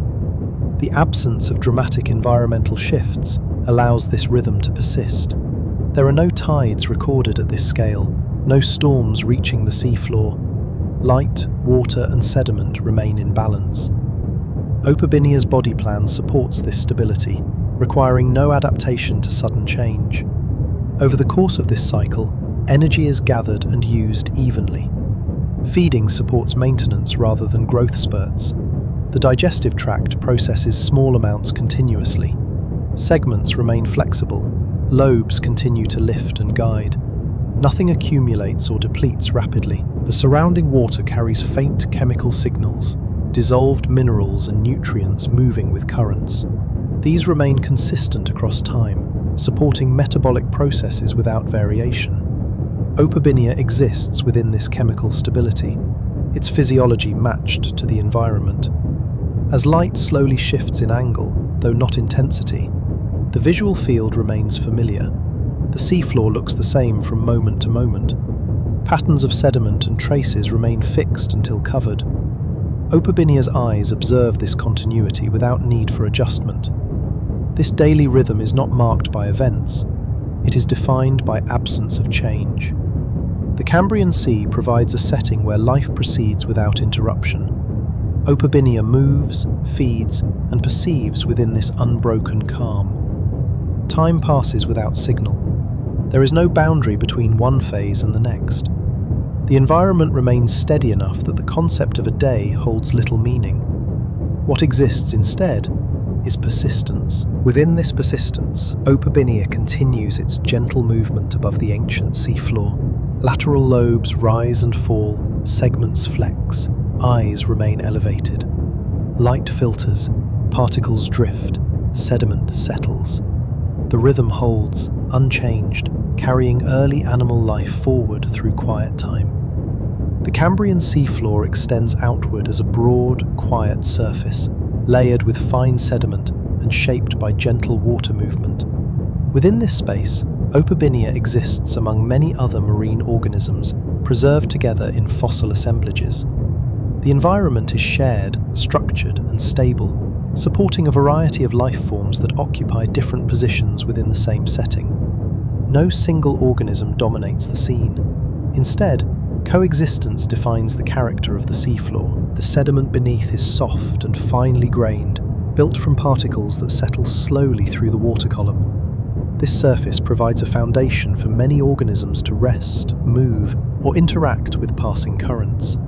The absence of dramatic environmental shifts allows this rhythm to persist. There are no tides recorded at this scale, no storms reaching the seafloor. Light, water and sediment remain in balance. Opabinia's body plan supports this stability, requiring no adaptation to sudden change. Over the course of this cycle, energy is gathered and used evenly. Feeding supports maintenance rather than growth spurts. The digestive tract processes small amounts continuously. Segments remain flexible. Lobes continue to lift and guide. Nothing accumulates or depletes rapidly. The surrounding water carries faint chemical signals, dissolved minerals and nutrients moving with currents. These remain consistent across time, supporting metabolic processes without variation. Opabinia exists within this chemical stability, its physiology matched to the environment. As light slowly shifts in angle, though not intensity, the visual field remains familiar. The seafloor looks the same from moment to moment. Patterns of sediment and traces remain fixed until covered. Opabinia's eyes observe this continuity without need for adjustment. This daily rhythm is not marked by events. It is defined by absence of change. The Cambrian Sea provides a setting where life proceeds without interruption. Opabinia moves, feeds, and perceives within this unbroken calm. Time passes without signal. There is no boundary between one phase and the next. The environment remains steady enough that the concept of a day holds little meaning. What exists instead is persistence. Within this persistence, Opabinia continues its gentle movement above the ancient seafloor. Lateral lobes rise and fall, segments flex, eyes remain elevated. Light filters, particles drift, sediment settles. The rhythm holds, unchanged, carrying early animal life forward through quiet time. The Cambrian seafloor extends outward as a broad, quiet surface, layered with fine sediment and shaped by gentle water movement. Within this space, Opabinia exists among many other marine organisms preserved together in fossil assemblages. The environment is shared, structured and stable, supporting a variety of life forms that occupy different positions within the same setting. No single organism dominates the scene. Instead, coexistence defines the character of the seafloor. The sediment beneath is soft and finely grained, built from particles that settle slowly through the water column. This surface provides a foundation for many organisms to rest, move, or interact with passing currents.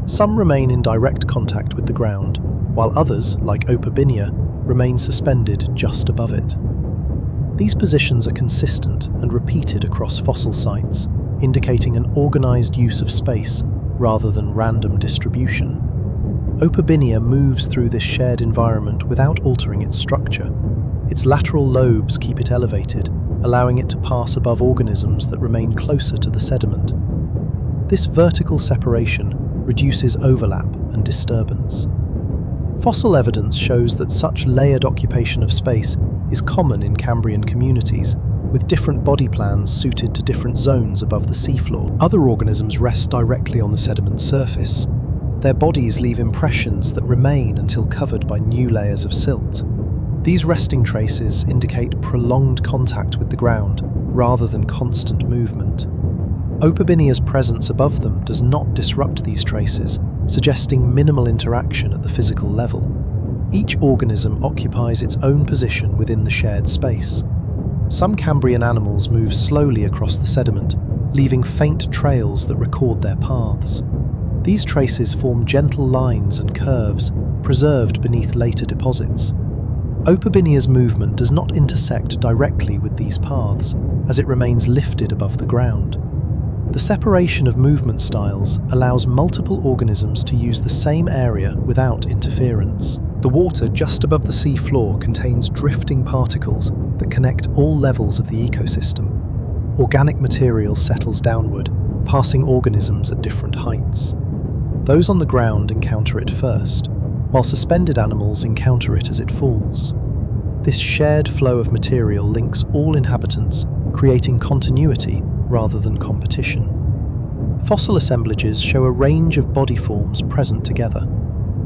Some remain in direct contact with the ground, while others, like Opabinia, remain suspended just above it. These positions are consistent and repeated across fossil sites, indicating an organized use of space rather than random distribution. Opabinia moves through this shared environment without altering its structure. Its lateral lobes keep it elevated, allowing it to pass above organisms that remain closer to the sediment. This vertical separation reduces overlap and disturbance. Fossil evidence shows that such layered occupation of space is common in Cambrian communities, with different body plans suited to different zones above the seafloor. Other organisms rest directly on the sediment surface. Their bodies leave impressions that remain until covered by new layers of silt. These resting traces indicate prolonged contact with the ground, rather than constant movement. Opabinia's presence above them does not disrupt these traces, suggesting minimal interaction at the physical level. Each organism occupies its own position within the shared space. Some Cambrian animals move slowly across the sediment, leaving faint trails that record their paths. These traces form gentle lines and curves, preserved beneath later deposits. Opabinia's movement does not intersect directly with these paths, as it remains lifted above the ground. The separation of movement styles allows multiple organisms to use the same area without interference. The water just above the sea floor contains drifting particles that connect all levels of the ecosystem. Organic material settles downward, passing organisms at different heights. Those on the ground encounter it first, while suspended animals encounter it as it falls. This shared flow of material links all inhabitants, creating continuity rather than competition. Fossil assemblages show a range of body forms present together.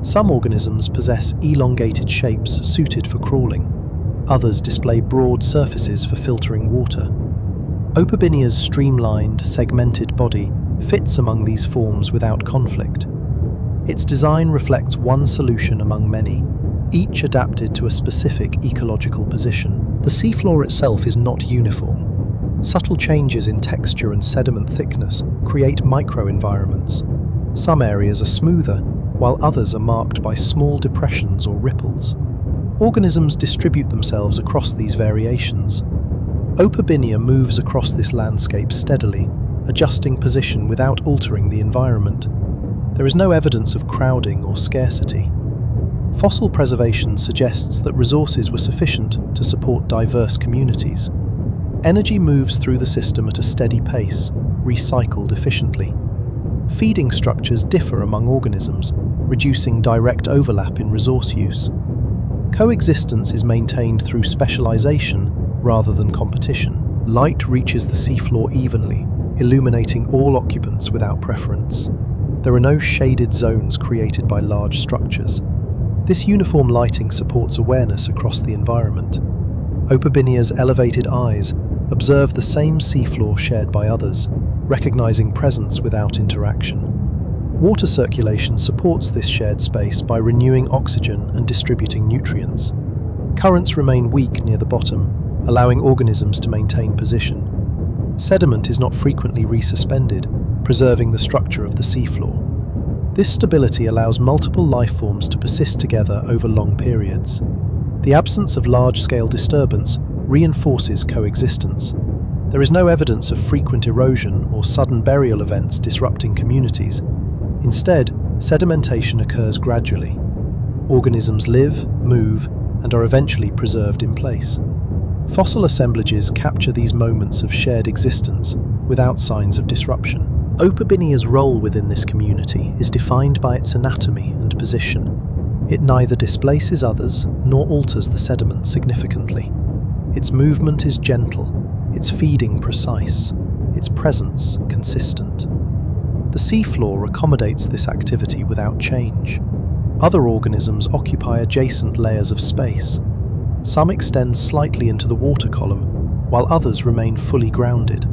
Some organisms possess elongated shapes suited for crawling. Others display broad surfaces for filtering water. Opabinia's streamlined, segmented body fits among these forms without conflict. Its design reflects one solution among many, each adapted to a specific ecological position. The seafloor itself is not uniform. Subtle changes in texture and sediment thickness create microenvironments. Some areas are smoother, while others are marked by small depressions or ripples. Organisms distribute themselves across these variations. Opabinia moves across this landscape steadily, adjusting position without altering the environment. There is no evidence of crowding or scarcity. Fossil preservation suggests that resources were sufficient to support diverse communities. Energy moves through the system at a steady pace, recycled efficiently. Feeding structures differ among organisms, reducing direct overlap in resource use. Coexistence is maintained through specialization rather than competition. Light reaches the seafloor evenly, illuminating all occupants without preference. There are no shaded zones created by large structures. This uniform lighting supports awareness across the environment. Opabinia's elevated eyes observe the same seafloor shared by others, recognizing presence without interaction. Water circulation supports this shared space by renewing oxygen and distributing nutrients. Currents remain weak near the bottom, allowing organisms to maintain position. Sediment is not frequently resuspended, preserving the structure of the seafloor. This stability allows multiple life forms to persist together over long periods. The absence of large-scale disturbance reinforces coexistence. There is no evidence of frequent erosion or sudden burial events disrupting communities. Instead, sedimentation occurs gradually. Organisms live, move, and are eventually preserved in place. Fossil assemblages capture these moments of shared existence without signs of disruption. Opabinia's role within this community is defined by its anatomy and position. It neither displaces others nor alters the sediment significantly. Its movement is gentle, its feeding precise, its presence consistent. The seafloor accommodates this activity without change. Other organisms occupy adjacent layers of space. Some extend slightly into the water column, while others remain fully grounded.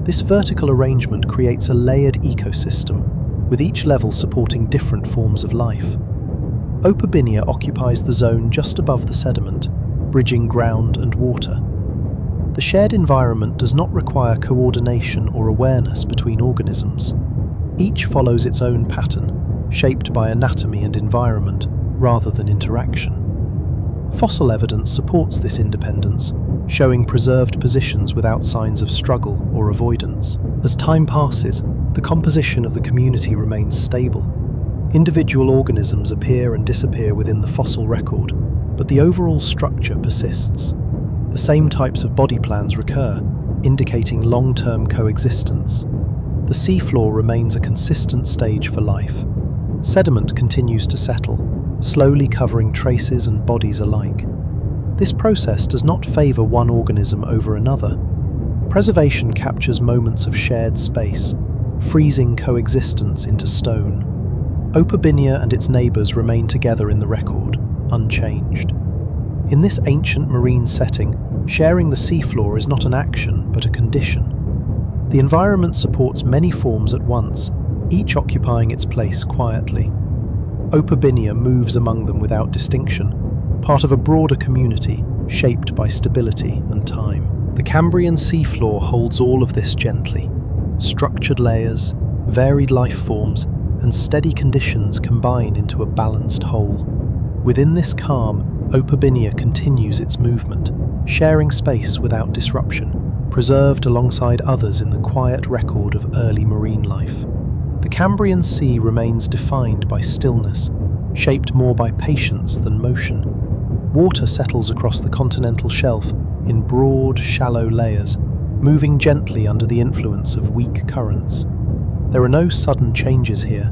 This vertical arrangement creates a layered ecosystem, with each level supporting different forms of life. Opabinia occupies the zone just above the sediment, bridging ground and water. The shared environment does not require coordination or awareness between organisms. Each follows its own pattern, shaped by anatomy and environment, rather than interaction. Fossil evidence supports this independence, showing preserved positions without signs of struggle or avoidance. As time passes, the composition of the community remains stable. Individual organisms appear and disappear within the fossil record, but the overall structure persists. The same types of body plans recur, indicating long-term coexistence. The seafloor remains a consistent stage for life. Sediment continues to settle, slowly covering traces and bodies alike. This process does not favour one organism over another. Preservation captures moments of shared space, freezing coexistence into stone. Opabinia and its neighbours remain together in the record, unchanged. In this ancient marine setting, sharing the seafloor is not an action, but a condition. The environment supports many forms at once, each occupying its place quietly. Opabinia moves among them without distinction, part of a broader community shaped by stability and time. The Cambrian seafloor holds all of this gently. Structured layers, varied life forms, and steady conditions combine into a balanced whole. Within this calm, Opabinia continues its movement, sharing space without disruption, preserved alongside others in the quiet record of early marine life. The Cambrian Sea remains defined by stillness, shaped more by patience than motion. Water settles across the continental shelf in broad, shallow layers, moving gently under the influence of weak currents. There are no sudden changes here,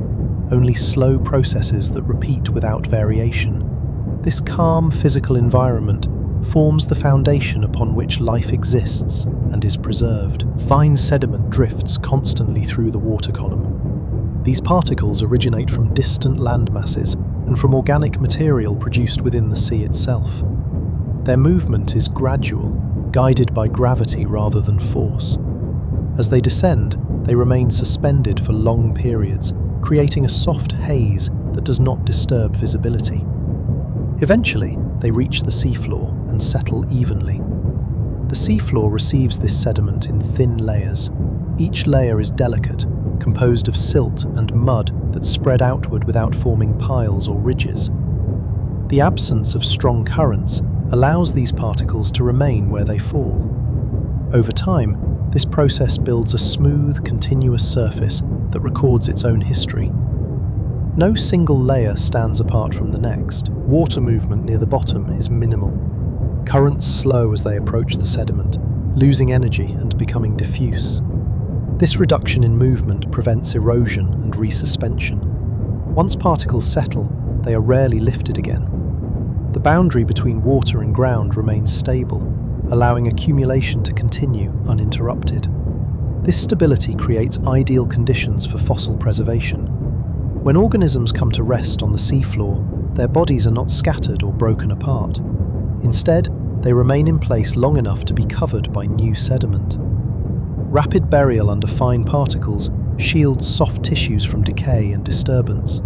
only slow processes that repeat without variation. This calm physical environment forms the foundation upon which life exists and is preserved. Fine sediment drifts constantly through the water column. These particles originate from distant land masses and from organic material produced within the sea itself. Their movement is gradual, guided by gravity rather than force. As they descend, they remain suspended for long periods, creating a soft haze that does not disturb visibility. Eventually, they reach the seafloor and settle evenly. The seafloor receives this sediment in thin layers. Each layer is delicate, composed of silt and mud that spread outward without forming piles or ridges. The absence of strong currents allows these particles to remain where they fall. Over time, this process builds a smooth, continuous surface that records its own history. No single layer stands apart from the next. Water movement near the bottom is minimal. Currents slow as they approach the sediment, losing energy and becoming diffuse. This reduction in movement prevents erosion and resuspension. Once particles settle, they are rarely lifted again. The boundary between water and ground remains stable, allowing accumulation to continue uninterrupted. This stability creates ideal conditions for fossil preservation. When organisms come to rest on the seafloor, their bodies are not scattered or broken apart. Instead, they remain in place long enough to be covered by new sediment. Rapid burial under fine particles shields soft tissues from decay and disturbance.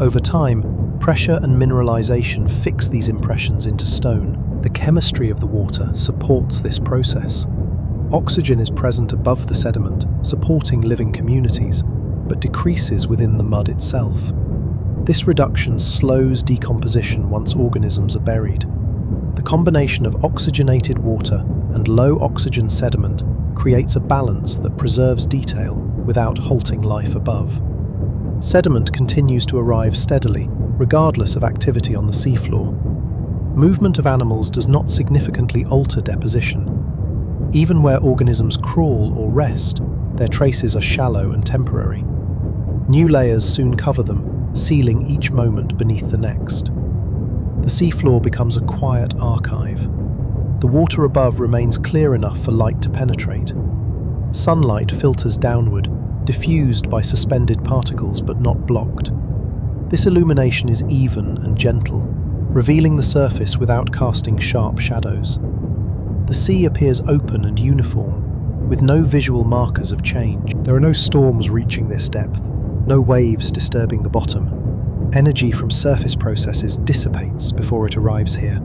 Over time, pressure and mineralization fix these impressions into stone. The chemistry of the water supports this process. Oxygen is present above the sediment, supporting living communities, but decreases within the mud itself. This reduction slows decomposition once organisms are buried. The combination of oxygenated water and low oxygen sediment creates a balance that preserves detail without halting life above. Sediment continues to arrive steadily, regardless of activity on the seafloor. Movement of animals does not significantly alter deposition. Even where organisms crawl or rest, their traces are shallow and temporary. New layers soon cover them, sealing each moment beneath the next. The seafloor becomes a quiet archive. The water above remains clear enough for light to penetrate. Sunlight filters downward, diffused by suspended particles but not blocked. This illumination is even and gentle, revealing the surface without casting sharp shadows. The sea appears open and uniform, with no visual markers of change. There are no storms reaching this depth, no waves disturbing the bottom. Energy from surface processes dissipates before it arrives here.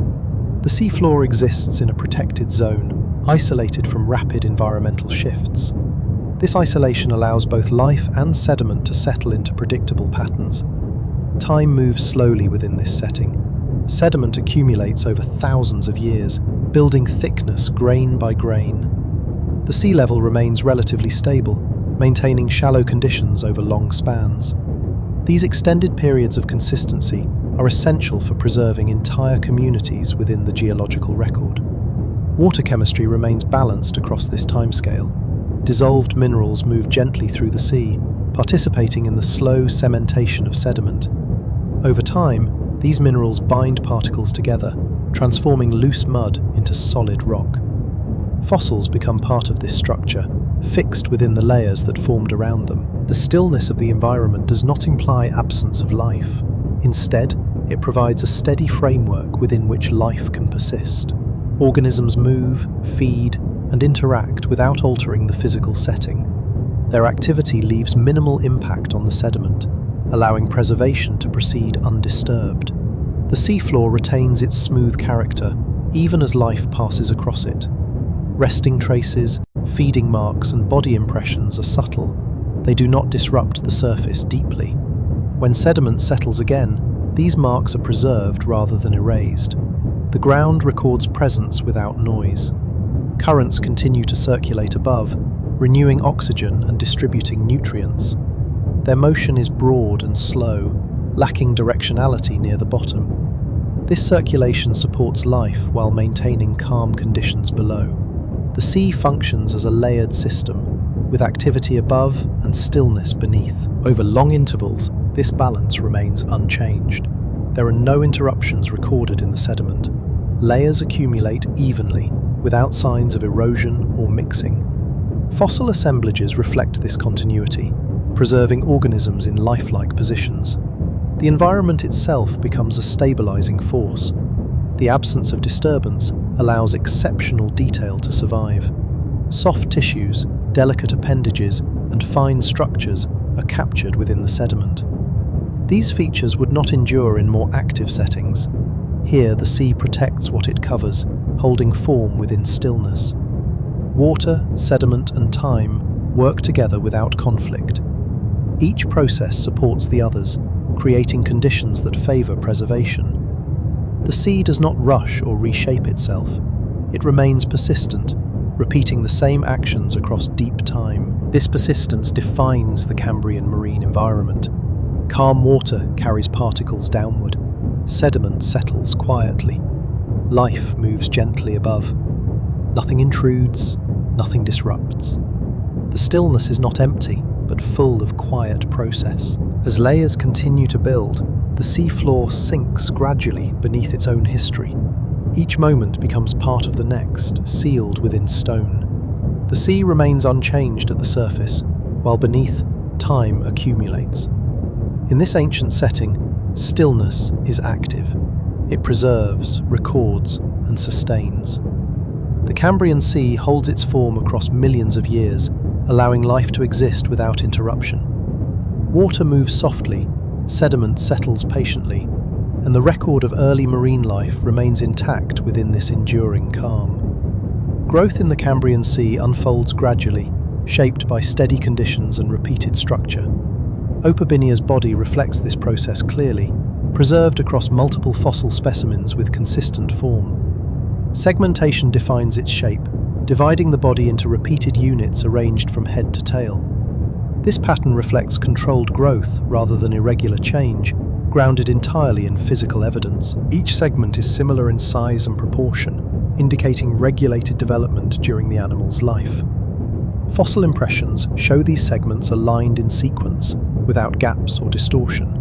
The seafloor exists in a protected zone, isolated from rapid environmental shifts. This isolation allows both life and sediment to settle into predictable patterns. Time moves slowly within this setting. Sediment accumulates over thousands of years, building thickness grain by grain. The sea level remains relatively stable, maintaining shallow conditions over long spans. These extended periods of consistency are essential for preserving entire communities within the geological record. Water chemistry remains balanced across this timescale. Dissolved minerals move gently through the sea, participating in the slow cementation of sediment. Over time, these minerals bind particles together, transforming loose mud into solid rock. Fossils become part of this structure, fixed within the layers that formed around them. The stillness of the environment does not imply absence of life. Instead, it provides a steady framework within which life can persist. Organisms move, feed, and interact without altering the physical setting. Their activity leaves minimal impact on the sediment, allowing preservation to proceed undisturbed. The seafloor retains its smooth character, even as life passes across it. Resting traces, feeding marks, and body impressions are subtle. They do not disrupt the surface deeply. When sediment settles again, these marks are preserved rather than erased. The ground records presence without noise. Currents continue to circulate above, renewing oxygen and distributing nutrients. Their motion is broad and slow, lacking directionality near the bottom. This circulation supports life while maintaining calm conditions below. The sea functions as a layered system, with activity above and stillness beneath. Over long intervals, this balance remains unchanged. There are no interruptions recorded in the sediment. Layers accumulate evenly, without signs of erosion or mixing. Fossil assemblages reflect this continuity, preserving organisms in lifelike positions. The environment itself becomes a stabilizing force. The absence of disturbance allows exceptional detail to survive. Soft tissues, delicate appendages, and fine structures are captured within the sediment. These features would not endure in more active settings. Here, the sea protects what it covers, holding form within stillness. Water, sediment, and time work together without conflict. Each process supports the others, creating conditions that favor preservation. The sea does not rush or reshape itself. It remains persistent, repeating the same actions across deep time. This persistence defines the Cambrian marine environment. Calm water carries particles downward. Sediment settles quietly. Life moves gently above. Nothing intrudes, nothing disrupts. The stillness is not empty, but full of quiet process. As layers continue to build, the seafloor sinks gradually beneath its own history. Each moment becomes part of the next, sealed within stone. The sea remains unchanged at the surface, while beneath, time accumulates. In this ancient setting, stillness is active. It preserves, records, and sustains. The Cambrian Sea holds its form across millions of years, allowing life to exist without interruption. Water moves softly, sediment settles patiently, and the record of early marine life remains intact within this enduring calm. Growth in the Cambrian Sea unfolds gradually, shaped by steady conditions and repeated structure. Opabinia's body reflects this process clearly, preserved across multiple fossil specimens with consistent form. Segmentation defines its shape, dividing the body into repeated units arranged from head to tail. This pattern reflects controlled growth rather than irregular change, grounded entirely in physical evidence. Each segment is similar in size and proportion, indicating regulated development during the animal's life. Fossil impressions show these segments aligned in sequence, without gaps or distortion.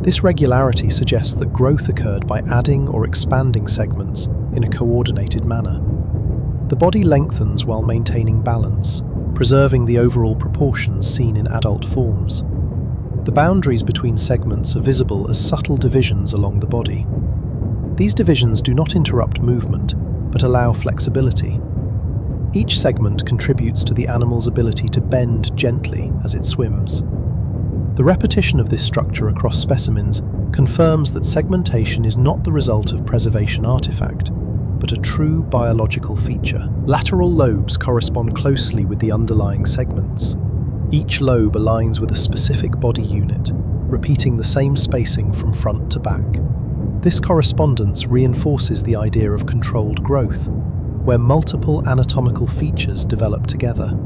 This regularity suggests that growth occurred by adding or expanding segments in a coordinated manner. The body lengthens while maintaining balance, preserving the overall proportions seen in adult forms. The boundaries between segments are visible as subtle divisions along the body. These divisions do not interrupt movement, but allow flexibility. Each segment contributes to the animal's ability to bend gently as it swims. The repetition of this structure across specimens confirms that segmentation is not the result of preservation artifact, but a true biological feature. Lateral lobes correspond closely with the underlying segments. Each lobe aligns with a specific body unit, repeating the same spacing from front to back. This correspondence reinforces the idea of controlled growth, where multiple anatomical features develop together.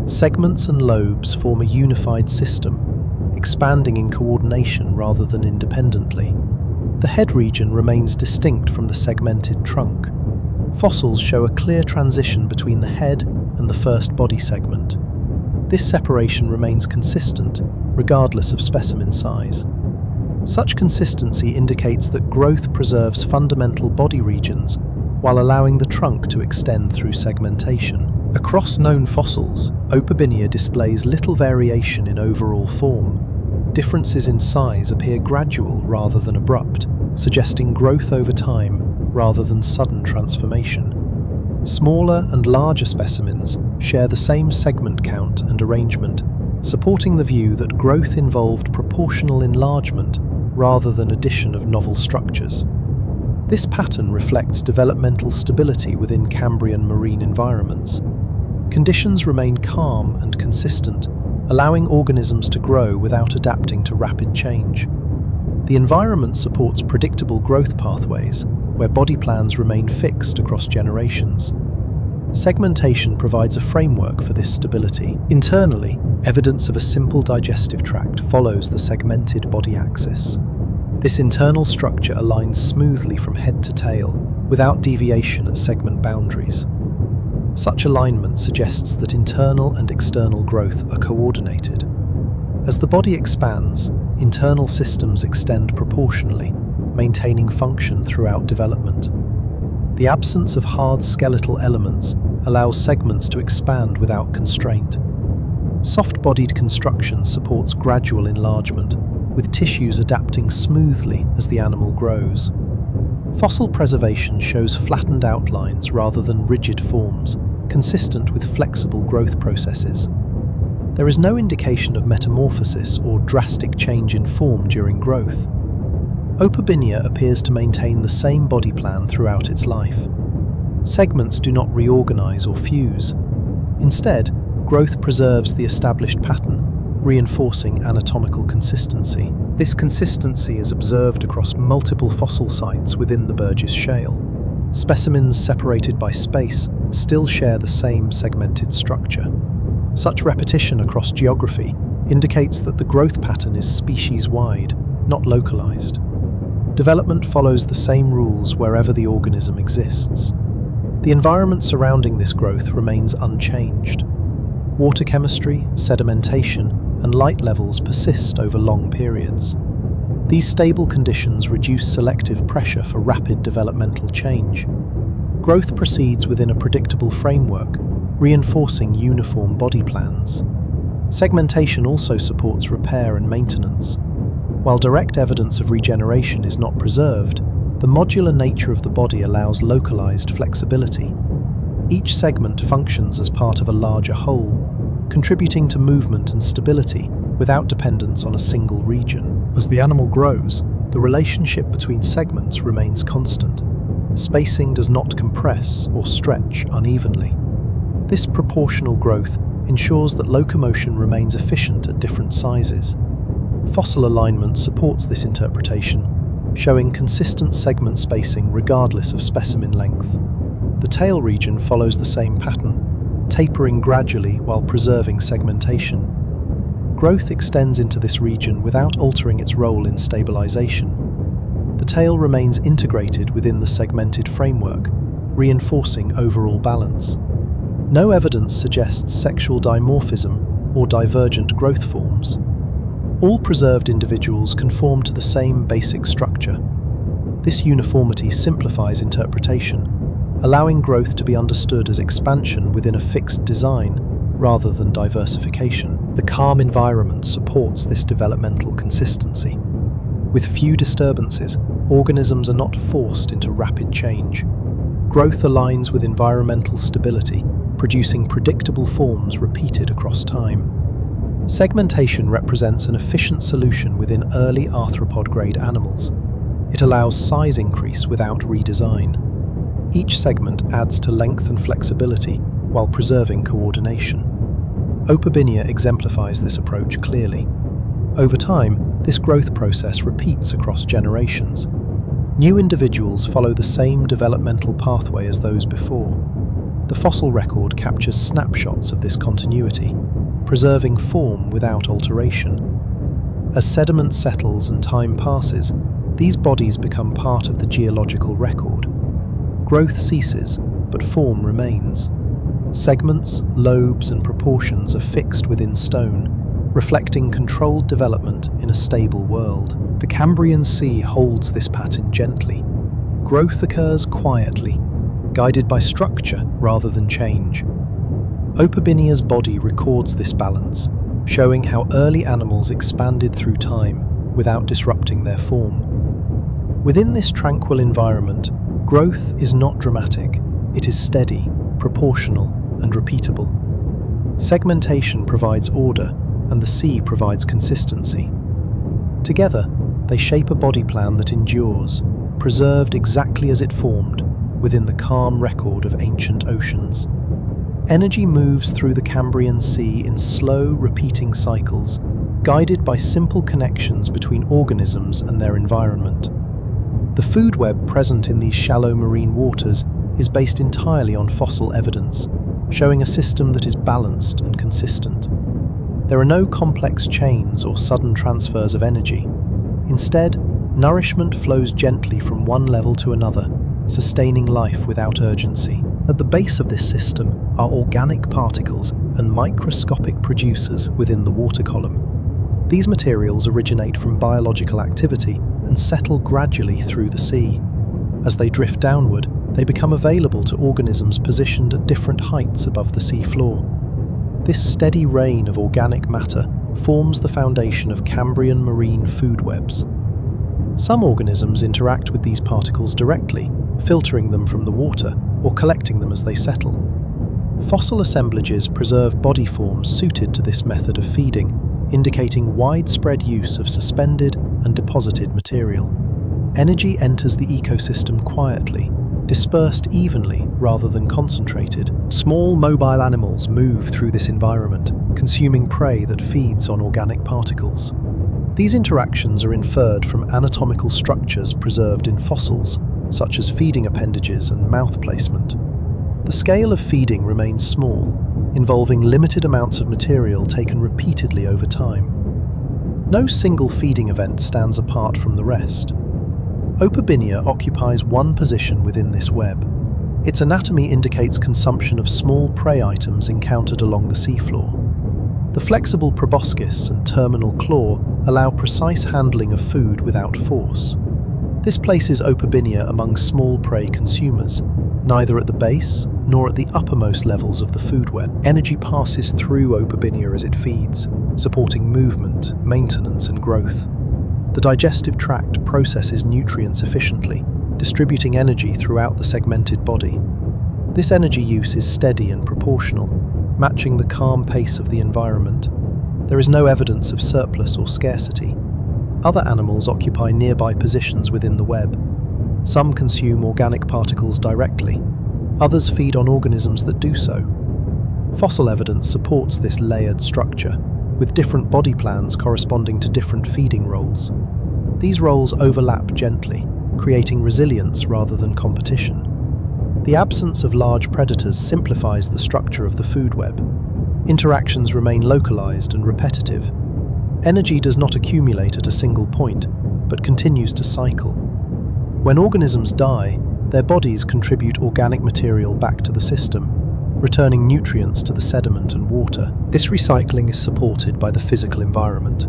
Segments and lobes form a unified system, expanding in coordination rather than independently. The head region remains distinct from the segmented trunk. Fossils show a clear transition between the head and the first body segment. This separation remains consistent, regardless of specimen size. Such consistency indicates that growth preserves fundamental body regions while allowing the trunk to extend through segmentation. Across known fossils, Opabinia displays little variation in overall form. Differences in size appear gradual rather than abrupt, suggesting growth over time rather than sudden transformation. Smaller and larger specimens share the same segment count and arrangement, supporting the view that growth involved proportional enlargement rather than addition of novel structures. This pattern reflects developmental stability within Cambrian marine environments. Conditions remain calm and consistent, allowing organisms to grow without adapting to rapid change. The environment supports predictable growth pathways, where body plans remain fixed across generations. Segmentation provides a framework for this stability. Internally, evidence of a simple digestive tract follows the segmented body axis. This internal structure aligns smoothly from head to tail, without deviation at segment boundaries. Such alignment suggests that internal and external growth are coordinated. As the body expands, internal systems extend proportionally, maintaining function throughout development. The absence of hard skeletal elements allows segments to expand without constraint. Soft-bodied construction supports gradual enlargement, with tissues adapting smoothly as the animal grows. Fossil preservation shows flattened outlines rather than rigid forms, consistent with flexible growth processes. There is no indication of metamorphosis or drastic change in form during growth. Opabinia appears to maintain the same body plan throughout its life. Segments do not reorganize or fuse. Instead, growth preserves the established pattern, reinforcing anatomical consistency. This consistency is observed across multiple fossil sites within the Burgess Shale. Specimens separated by space still share the same segmented structure. Such repetition across geography indicates that the growth pattern is species-wide, not localized. Development follows the same rules wherever the organism exists. The environment surrounding this growth remains unchanged. Water chemistry, sedimentation, and light levels persist over long periods. These stable conditions reduce selective pressure for rapid developmental change. Growth proceeds within a predictable framework, reinforcing uniform body plans. Segmentation also supports repair and maintenance. While direct evidence of regeneration is not preserved, the modular nature of the body allows localized flexibility. Each segment functions as part of a larger whole, contributing to movement and stability without dependence on a single region. As the animal grows, the relationship between segments remains constant. Spacing does not compress or stretch unevenly. This proportional growth ensures that locomotion remains efficient at different sizes. Fossil alignment supports this interpretation, showing consistent segment spacing regardless of specimen length. The tail region follows the same pattern, tapering gradually while preserving segmentation. Growth extends into this region without altering its role in stabilization. The tail remains integrated within the segmented framework, reinforcing overall balance. No evidence suggests sexual dimorphism or divergent growth forms. All preserved individuals conform to the same basic structure. This uniformity simplifies interpretation, allowing growth to be understood as expansion within a fixed design rather than diversification. The calm environment supports this developmental consistency. With few disturbances, organisms are not forced into rapid change. Growth aligns with environmental stability, producing predictable forms repeated across time. Segmentation represents an efficient solution within early arthropod-grade animals. It allows size increase without redesign. Each segment adds to length and flexibility while preserving coordination. Opabinia exemplifies this approach clearly. Over time, this growth process repeats across generations. New individuals follow the same developmental pathway as those before. The fossil record captures snapshots of this continuity, preserving form without alteration. As sediment settles and time passes, these bodies become part of the geological record. Growth ceases, but form remains. Segments, lobes, and proportions are fixed within stone, reflecting controlled development in a stable world. The Cambrian Sea holds this pattern gently. Growth occurs quietly, guided by structure rather than change. Opabinia's body records this balance, showing how early animals expanded through time without disrupting their form. Within this tranquil environment, growth is not dramatic. It is steady, proportional, and repeatable. Segmentation provides order, and the sea provides consistency. Together, they shape a body plan that endures, preserved exactly as it formed within the calm record of ancient oceans. Energy moves through the Cambrian Sea in slow, repeating cycles, guided by simple connections between organisms and their environment. The food web present in these shallow marine waters is based entirely on fossil evidence, showing a system that is balanced and consistent. There are no complex chains or sudden transfers of energy. Instead, nourishment flows gently from one level to another, sustaining life without urgency. At the base of this system are organic particles and microscopic producers within the water column. These materials originate from biological activity and settle gradually through the sea. As they drift downward, they become available to organisms positioned at different heights above the sea floor. This steady rain of organic matter forms the foundation of Cambrian marine food webs. Some organisms interact with these particles directly, filtering them from the water or collecting them as they settle. Fossil assemblages preserve body forms suited to this method of feeding, indicating widespread use of suspended and deposited material. Energy enters the ecosystem quietly, dispersed evenly rather than concentrated. Small mobile animals move through this environment, consuming prey that feeds on organic particles. These interactions are inferred from anatomical structures preserved in fossils, such as feeding appendages and mouth placement. The scale of feeding remains small, involving limited amounts of material taken repeatedly over time. No single feeding event stands apart from the rest. Opabinia occupies one position within this web. Its anatomy indicates consumption of small prey items encountered along the seafloor. The flexible proboscis and terminal claw allow precise handling of food without force. This places Opabinia among small prey consumers, neither at the base nor at the uppermost levels of the food web. Energy passes through Opabinia as it feeds, supporting movement, maintenance, and growth. The digestive tract processes nutrients efficiently, distributing energy throughout the segmented body. This energy use is steady and proportional, matching the calm pace of the environment. There is no evidence of surplus or scarcity. Other animals occupy nearby positions within the web. Some consume organic particles directly. Others feed on organisms that do so. Fossil evidence supports this layered structure, with different body plans corresponding to different feeding roles. These roles overlap gently, creating resilience rather than competition. The absence of large predators simplifies the structure of the food web. Interactions remain localized and repetitive. Energy does not accumulate at a single point, but continues to cycle. When organisms die, their bodies contribute organic material back to the system, returning nutrients to the sediment and water. This recycling is supported by the physical environment.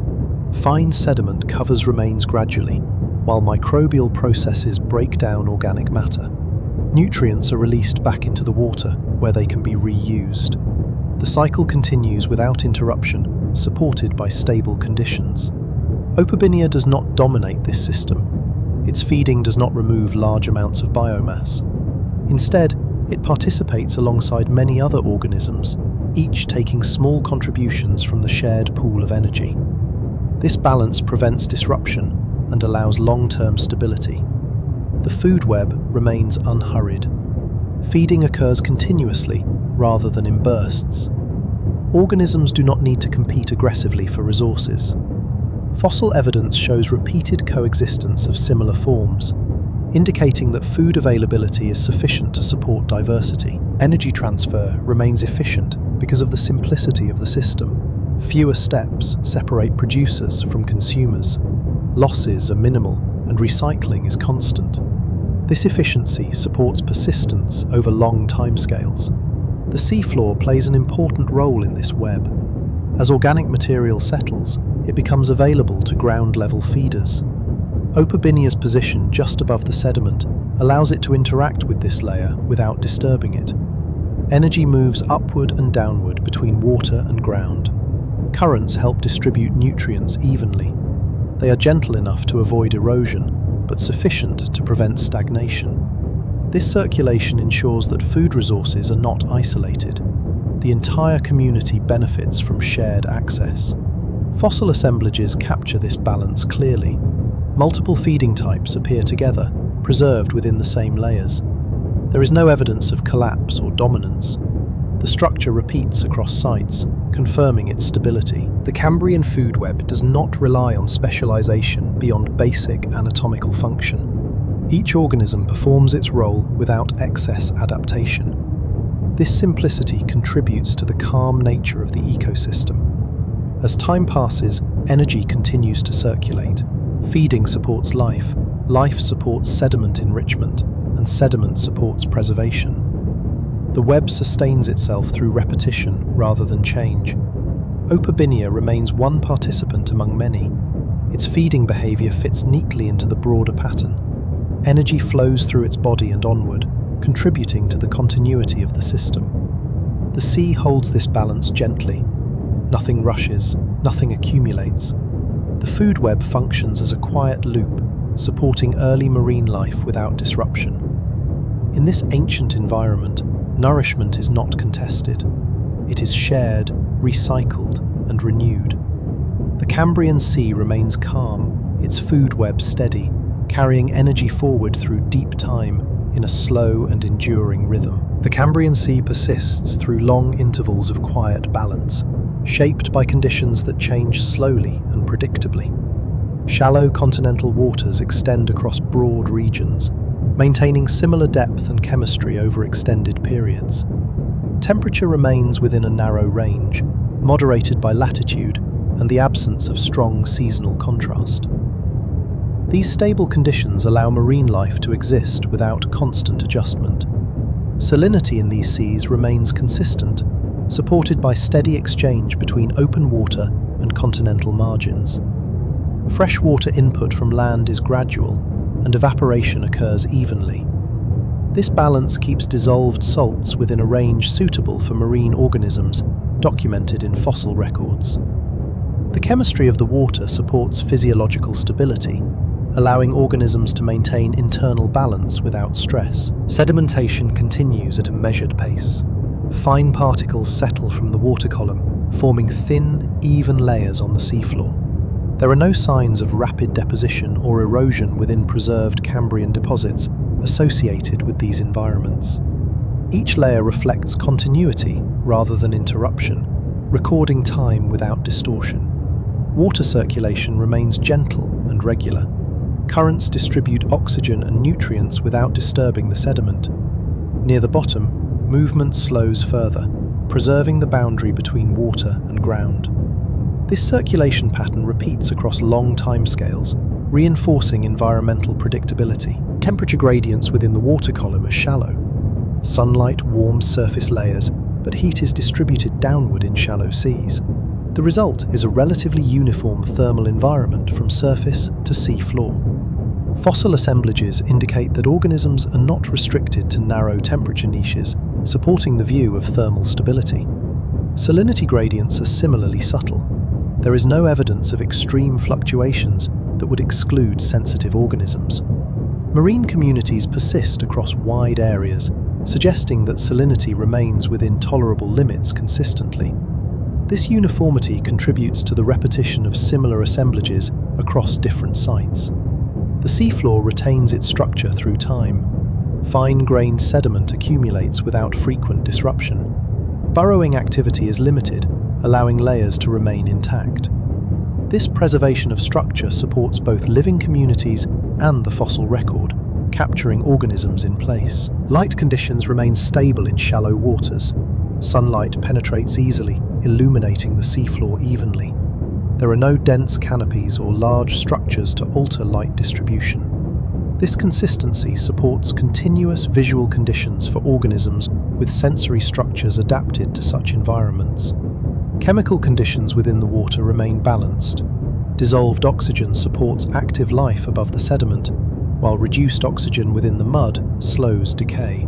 Fine sediment covers remains gradually, while microbial processes break down organic matter. Nutrients are released back into the water, where they can be reused. The cycle continues without interruption, supported by stable conditions. Opabinia does not dominate this system. Its feeding does not remove large amounts of biomass. Instead, it participates alongside many other organisms, each taking small contributions from the shared pool of energy. This balance prevents disruption and allows long-term stability. The food web remains unhurried. Feeding occurs continuously rather than in bursts. Organisms do not need to compete aggressively for resources. Fossil evidence shows repeated coexistence of similar forms, indicating that food availability is sufficient to support diversity. Energy transfer remains efficient because of the simplicity of the system. Fewer steps separate producers from consumers. Losses are minimal, and recycling is constant. This efficiency supports persistence over long timescales. The seafloor plays an important role in this web. As organic material settles, it becomes available to ground-level feeders. Opabinia's position just above the sediment allows it to interact with this layer without disturbing it. Energy moves upward and downward between water and ground. Currents help distribute nutrients evenly. They are gentle enough to avoid erosion, but sufficient to prevent stagnation. This circulation ensures that food resources are not isolated. The entire community benefits from shared access. Fossil assemblages capture this balance clearly. Multiple feeding types appear together, preserved within the same layers. There is no evidence of collapse or dominance. The structure repeats across sites, confirming its stability. The Cambrian food web does not rely on specialization beyond basic anatomical function. Each organism performs its role without excess adaptation. This simplicity contributes to the calm nature of the ecosystem. As time passes, energy continues to circulate. Feeding supports life, life supports sediment enrichment, and sediment supports preservation. The web sustains itself through repetition rather than change. Opabinia remains one participant among many. Its feeding behavior fits neatly into the broader pattern. Energy flows through its body and onward, contributing to the continuity of the system. The sea holds this balance gently. Nothing rushes, nothing accumulates. The food web functions as a quiet loop, supporting early marine life without disruption. In this ancient environment, nourishment is not contested. It is shared, recycled, and renewed. The Cambrian Sea remains calm, its food web steady, carrying energy forward through deep time in a slow and enduring rhythm. The Cambrian Sea persists through long intervals of quiet balance, shaped by conditions that change slowly and predictably. Shallow continental waters extend across broad regions, maintaining similar depth and chemistry over extended periods. Temperature remains within a narrow range, moderated by latitude and the absence of strong seasonal contrast. These stable conditions allow marine life to exist without constant adjustment. Salinity in these seas remains consistent, supported by steady exchange between open water and continental margins. Freshwater input from land is gradual, and evaporation occurs evenly. This balance keeps dissolved salts within a range suitable for marine organisms documented in fossil records. The chemistry of the water supports physiological stability, allowing organisms to maintain internal balance without stress. Sedimentation continues at a measured pace. Fine particles settle from the water column, forming thin, even layers on the seafloor. There are no signs of rapid deposition or erosion within preserved Cambrian deposits associated with these environments. Each layer reflects continuity rather than interruption, recording time without distortion. Water circulation remains gentle and regular. Currents distribute oxygen and nutrients without disturbing the sediment. Near the bottom, movement slows further, preserving the boundary between water and ground. This circulation pattern repeats across long timescales, reinforcing environmental predictability. Temperature gradients within the water column are shallow. Sunlight warms surface layers, but heat is distributed downward in shallow seas. The result is a relatively uniform thermal environment from surface to sea floor. Fossil assemblages indicate that organisms are not restricted to narrow temperature niches, supporting the view of thermal stability. Salinity gradients are similarly subtle. There is no evidence of extreme fluctuations that would exclude sensitive organisms. Marine communities persist across wide areas, suggesting that salinity remains within tolerable limits consistently. This uniformity contributes to the repetition of similar assemblages across different sites. The seafloor retains its structure through time. Fine-grained sediment accumulates without frequent disruption. Burrowing activity is limited, allowing layers to remain intact. This preservation of structure supports both living communities and the fossil record, capturing organisms in place. Light conditions remain stable in shallow waters. Sunlight penetrates easily, illuminating the seafloor evenly. There are no dense canopies or large structures to alter light distribution. This consistency supports continuous visual conditions for organisms with sensory structures adapted to such environments. Chemical conditions within the water remain balanced. Dissolved oxygen supports active life above the sediment, while reduced oxygen within the mud slows decay.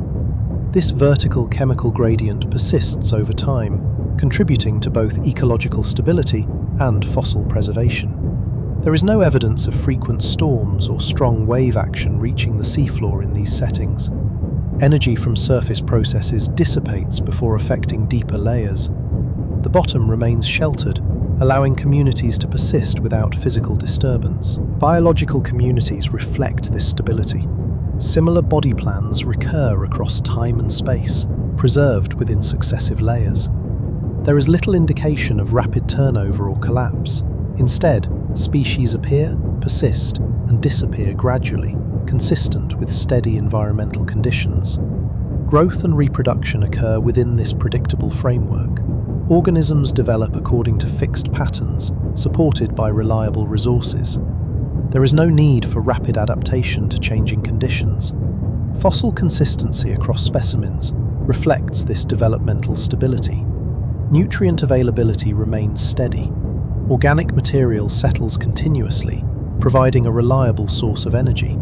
This vertical chemical gradient persists over time, contributing to both ecological stability and fossil preservation. There is no evidence of frequent storms or strong wave action reaching the seafloor in these settings. Energy from surface processes dissipates before affecting deeper layers. The bottom remains sheltered, allowing communities to persist without physical disturbance. Biological communities reflect this stability. Similar body plans recur across time and space, preserved within successive layers. There is little indication of rapid turnover or collapse. Instead, species appear, persist, and disappear gradually, consistent with steady environmental conditions. Growth and reproduction occur within this predictable framework. Organisms develop according to fixed patterns, supported by reliable resources. There is no need for rapid adaptation to changing conditions. Fossil consistency across specimens reflects this developmental stability. Nutrient availability remains steady. Organic material settles continuously, providing a reliable source of energy.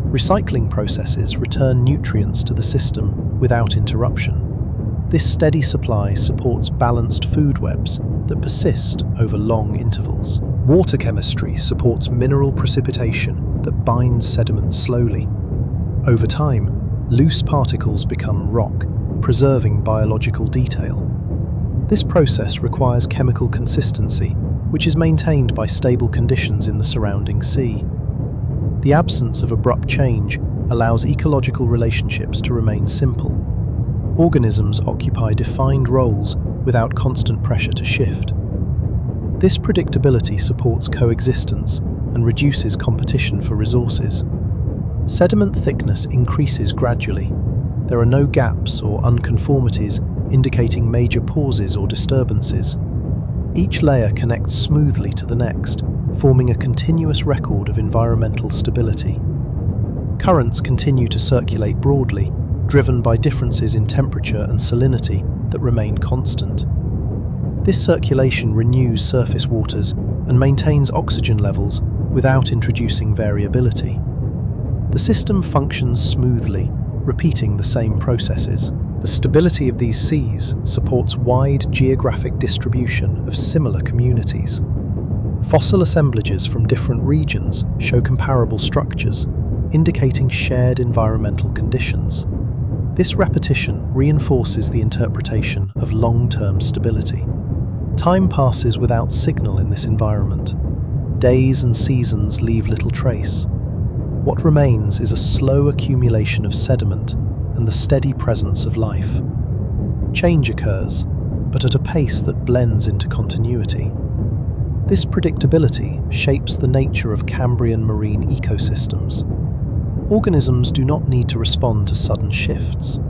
Recycling processes return nutrients to the system without interruption. This steady supply supports balanced food webs that persist over long intervals. Water chemistry supports mineral precipitation that binds sediment slowly. Over time, loose particles become rock, preserving biological detail. This process requires chemical consistency, which is maintained by stable conditions in the surrounding sea. The absence of abrupt change allows ecological relationships to remain simple. Organisms occupy defined roles without constant pressure to shift. This predictability supports coexistence and reduces competition for resources. Sediment thickness increases gradually. There are no gaps or unconformities indicating major pauses or disturbances. Each layer connects smoothly to the next, forming a continuous record of environmental stability. Currents continue to circulate broadly, driven by differences in temperature and salinity that remain constant. This circulation renews surface waters and maintains oxygen levels without introducing variability. The system functions smoothly, repeating the same processes. The stability of these seas supports wide geographic distribution of similar communities. Fossil assemblages from different regions show comparable structures, indicating shared environmental conditions. This repetition reinforces the interpretation of long-term stability. Time passes without signal in this environment. Days and seasons leave little trace. What remains is a slow accumulation of sediment and the steady presence of life. Change occurs, but at a pace that blends into continuity. This predictability shapes the nature of Cambrian marine ecosystems. Organisms do not need to respond to sudden shifts.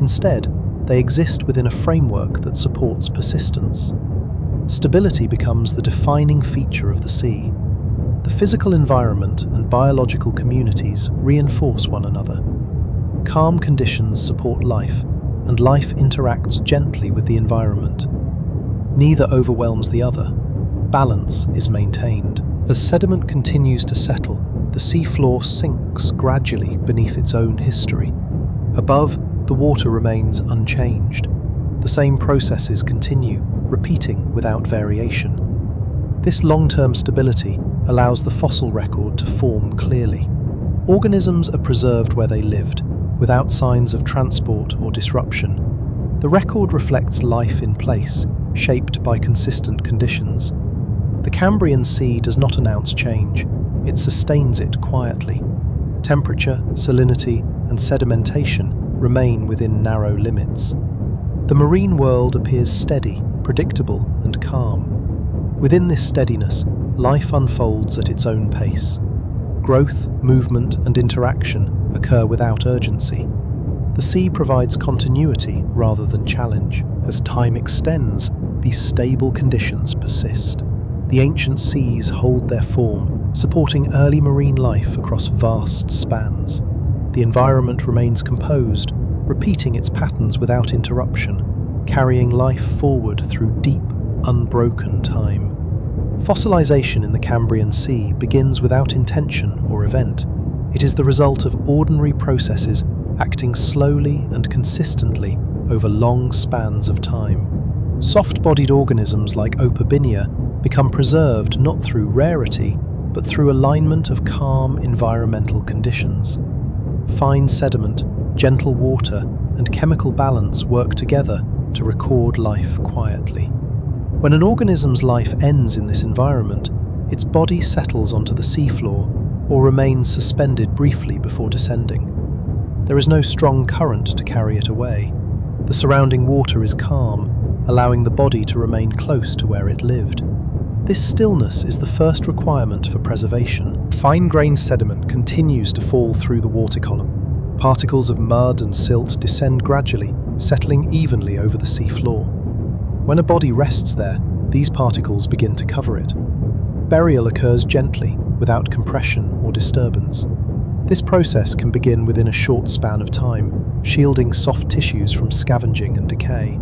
Instead, they exist within a framework that supports persistence. Stability becomes the defining feature of the sea. The physical environment and biological communities reinforce one another. Calm conditions support life, and life interacts gently with the environment. Neither overwhelms the other. Balance is maintained. As sediment continues to settle, the seafloor sinks gradually beneath its own history. Above, the water remains unchanged. The same processes continue, repeating without variation. This long-term stability allows the fossil record to form clearly. Organisms are preserved where they lived, without signs of transport or disruption. The record reflects life in place, shaped by consistent conditions. The Cambrian Sea does not announce change, it sustains it quietly. Temperature, salinity, and sedimentation remain within narrow limits. The marine world appears steady, predictable, and calm. Within this steadiness, life unfolds at its own pace. Growth, movement, and interaction occur without urgency. The sea provides continuity rather than challenge. As time extends, these stable conditions persist. The ancient seas hold their form, supporting early marine life across vast spans. The environment remains composed, repeating its patterns without interruption, carrying life forward through deep, unbroken time. Fossilization in the Cambrian Sea begins without intention or event. It is the result of ordinary processes acting slowly and consistently over long spans of time. Soft-bodied organisms like Opabinia become preserved not through rarity, but through alignment of calm environmental conditions. Fine sediment, gentle water, and chemical balance work together to record life quietly. When an organism's life ends in this environment, its body settles onto the seafloor or remains suspended briefly before descending. There is no strong current to carry it away. The surrounding water is calm, allowing the body to remain close to where it lived. This stillness is the first requirement for preservation. Fine-grained sediment continues to fall through the water column. Particles of mud and silt descend gradually, settling evenly over the seafloor. When a body rests there, these particles begin to cover it. Burial occurs gently, without compression or disturbance. This process can begin within a short span of time, shielding soft tissues from scavenging and decay.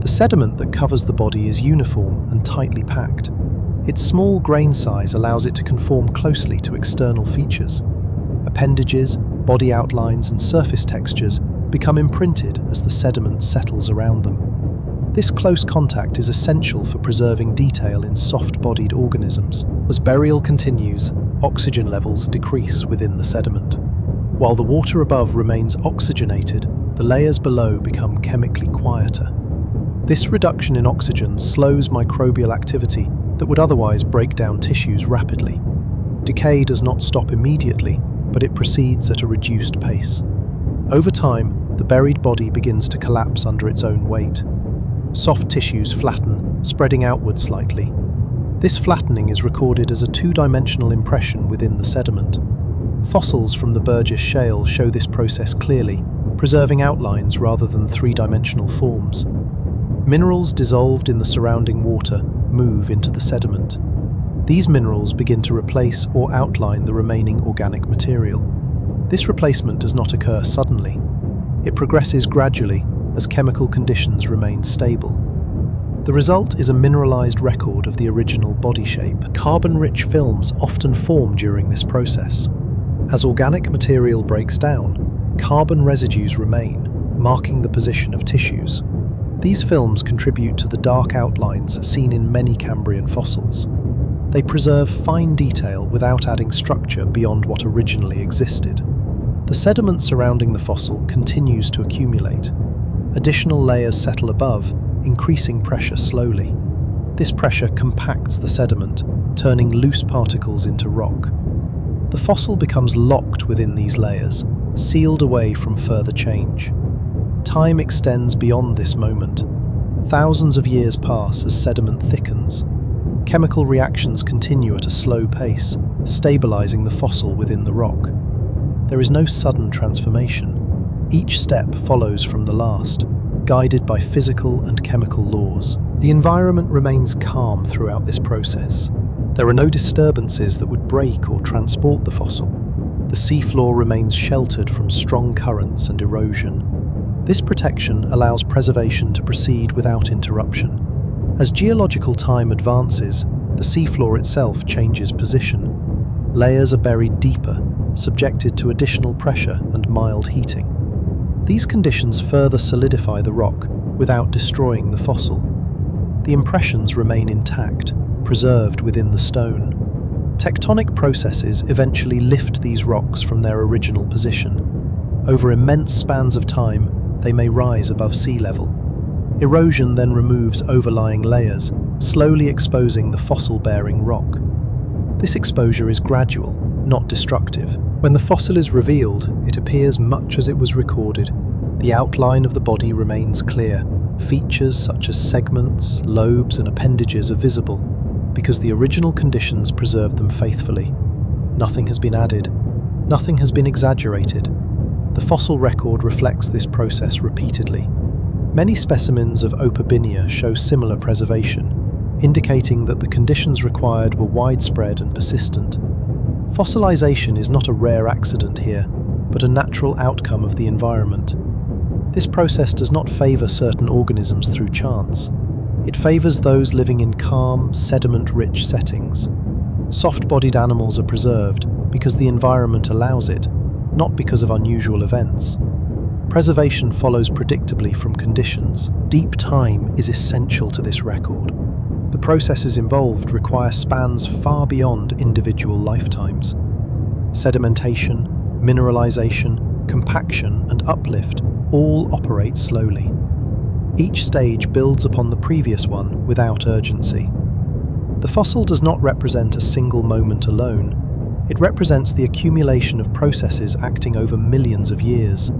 The sediment that covers the body is uniform and tightly packed. Its small grain size allows it to conform closely to external features. Appendages, body outlines, and surface textures become imprinted as the sediment settles around them. This close contact is essential for preserving detail in soft-bodied organisms. As burial continues, oxygen levels decrease within the sediment. While the water above remains oxygenated, the layers below become chemically quieter. This reduction in oxygen slows microbial activity that would otherwise break down tissues rapidly. Decay does not stop immediately, but it proceeds at a reduced pace. Over time, the buried body begins to collapse under its own weight. Soft tissues flatten, spreading outward slightly. This flattening is recorded as a two-dimensional impression within the sediment. Fossils from the Burgess Shale show this process clearly, preserving outlines rather than three-dimensional forms. Minerals dissolved in the surrounding water move into the sediment. These minerals begin to replace or outline the remaining organic material. This replacement does not occur suddenly. It progresses gradually as chemical conditions remain stable. The result is a mineralized record of the original body shape. Carbon-rich films often form during this process. As organic material breaks down, carbon residues remain, marking the position of tissues. These films contribute to the dark outlines seen in many Cambrian fossils. They preserve fine detail without adding structure beyond what originally existed. The sediment surrounding the fossil continues to accumulate. Additional layers settle above, increasing pressure slowly. This pressure compacts the sediment, turning loose particles into rock. The fossil becomes locked within these layers, sealed away from further change. Time extends beyond this moment. Thousands of years pass as sediment thickens. Chemical reactions continue at a slow pace, stabilizing the fossil within the rock. There is no sudden transformation. Each step follows from the last, guided by physical and chemical laws. The environment remains calm throughout this process. There are no disturbances that would break or transport the fossil. The seafloor remains sheltered from strong currents and erosion. This protection allows preservation to proceed without interruption. As geological time advances, the seafloor itself changes position. Layers are buried deeper, subjected to additional pressure and mild heating. These conditions further solidify the rock without destroying the fossil. The impressions remain intact, preserved within the stone. Tectonic processes eventually lift these rocks from their original position. Over immense spans of time, they may rise above sea level. Erosion then removes overlying layers, slowly exposing the fossil-bearing rock. This exposure is gradual, not destructive. When the fossil is revealed, it appears much as it was recorded. The outline of the body remains clear. Features such as segments, lobes, and appendages are visible because the original conditions preserved them faithfully. Nothing has been added. Nothing has been exaggerated. The fossil record reflects this process repeatedly. Many specimens of Opabinia show similar preservation. indicating that the conditions required were widespread and persistent. Fossilization is not a rare accident here, but a natural outcome of the environment. This process does not favor certain organisms through chance. It favors those living in calm, sediment-rich settings. Soft-bodied animals are preserved because the environment allows it, not because of unusual events. Preservation follows predictably from conditions. Deep time is essential to this record. The processes involved require spans far beyond individual lifetimes. Sedimentation, mineralization, compaction, and uplift all operate slowly. Each stage builds upon the previous one without urgency. The fossil does not represent a single moment alone. It represents the accumulation of processes acting over millions of years.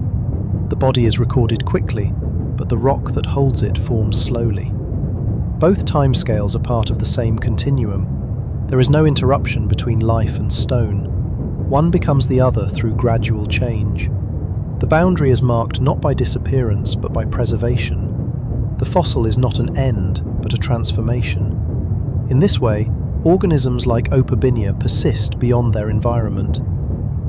The body is recorded quickly, but the rock that holds it forms slowly. Both timescales are part of the same continuum. There is no interruption between life and stone. One becomes the other through gradual change. The boundary is marked not by disappearance, but by preservation. The fossil is not an end, but a transformation. In this way, organisms like Opabinia persist beyond their environment.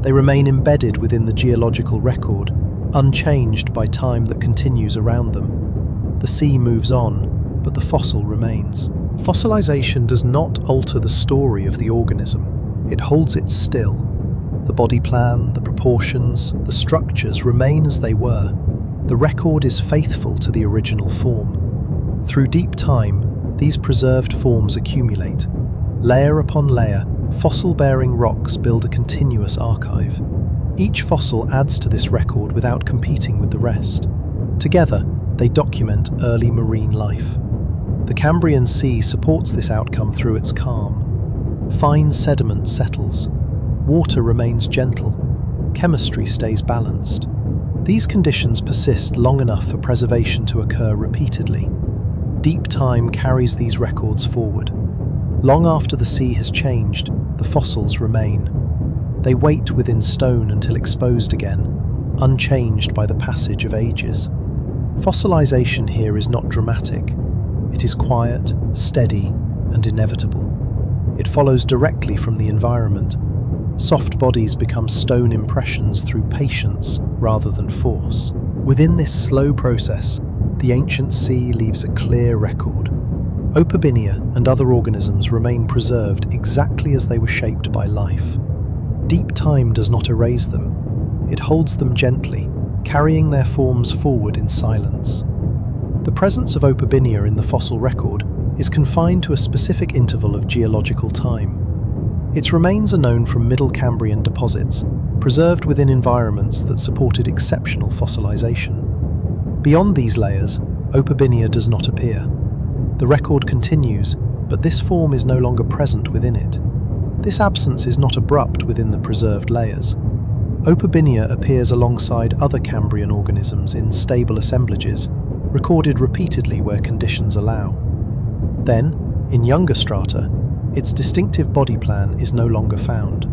They remain embedded within the geological record, unchanged by time that continues around them. The sea moves on, but the fossil remains. Fossilization does not alter the story of the organism. It holds it still. The body plan, the proportions, the structures remain as they were. The record is faithful to the original form. Through deep time, these preserved forms accumulate. Layer upon layer, fossil-bearing rocks build a continuous archive. Each fossil adds to this record without competing with the rest. Together, they document early marine life. The Cambrian Sea supports this outcome through its calm. Fine sediment settles. Water remains gentle. Chemistry stays balanced. These conditions persist long enough for preservation to occur repeatedly. Deep time carries these records forward. Long after the sea has changed, the fossils remain. They wait within stone until exposed again, unchanged by the passage of ages. Fossilization here is not dramatic. It is quiet, steady, and inevitable. It follows directly from the environment. Soft bodies become stone impressions through patience rather than force. Within this slow process, the ancient sea leaves a clear record. Opabinia and other organisms remain preserved exactly as they were shaped by life. Deep time does not erase them. It holds them gently, carrying their forms forward in silence. The presence of Opabinia in the fossil record is confined to a specific interval of geological time. Its remains are known from Middle Cambrian deposits, preserved within environments that supported exceptional fossilization. Beyond these layers, Opabinia does not appear. The record continues, but this form is no longer present within it. This absence is not abrupt within the preserved layers. Opabinia appears alongside other Cambrian organisms in stable assemblages, recorded repeatedly where conditions allow. Then, in younger strata, its distinctive body plan is no longer found.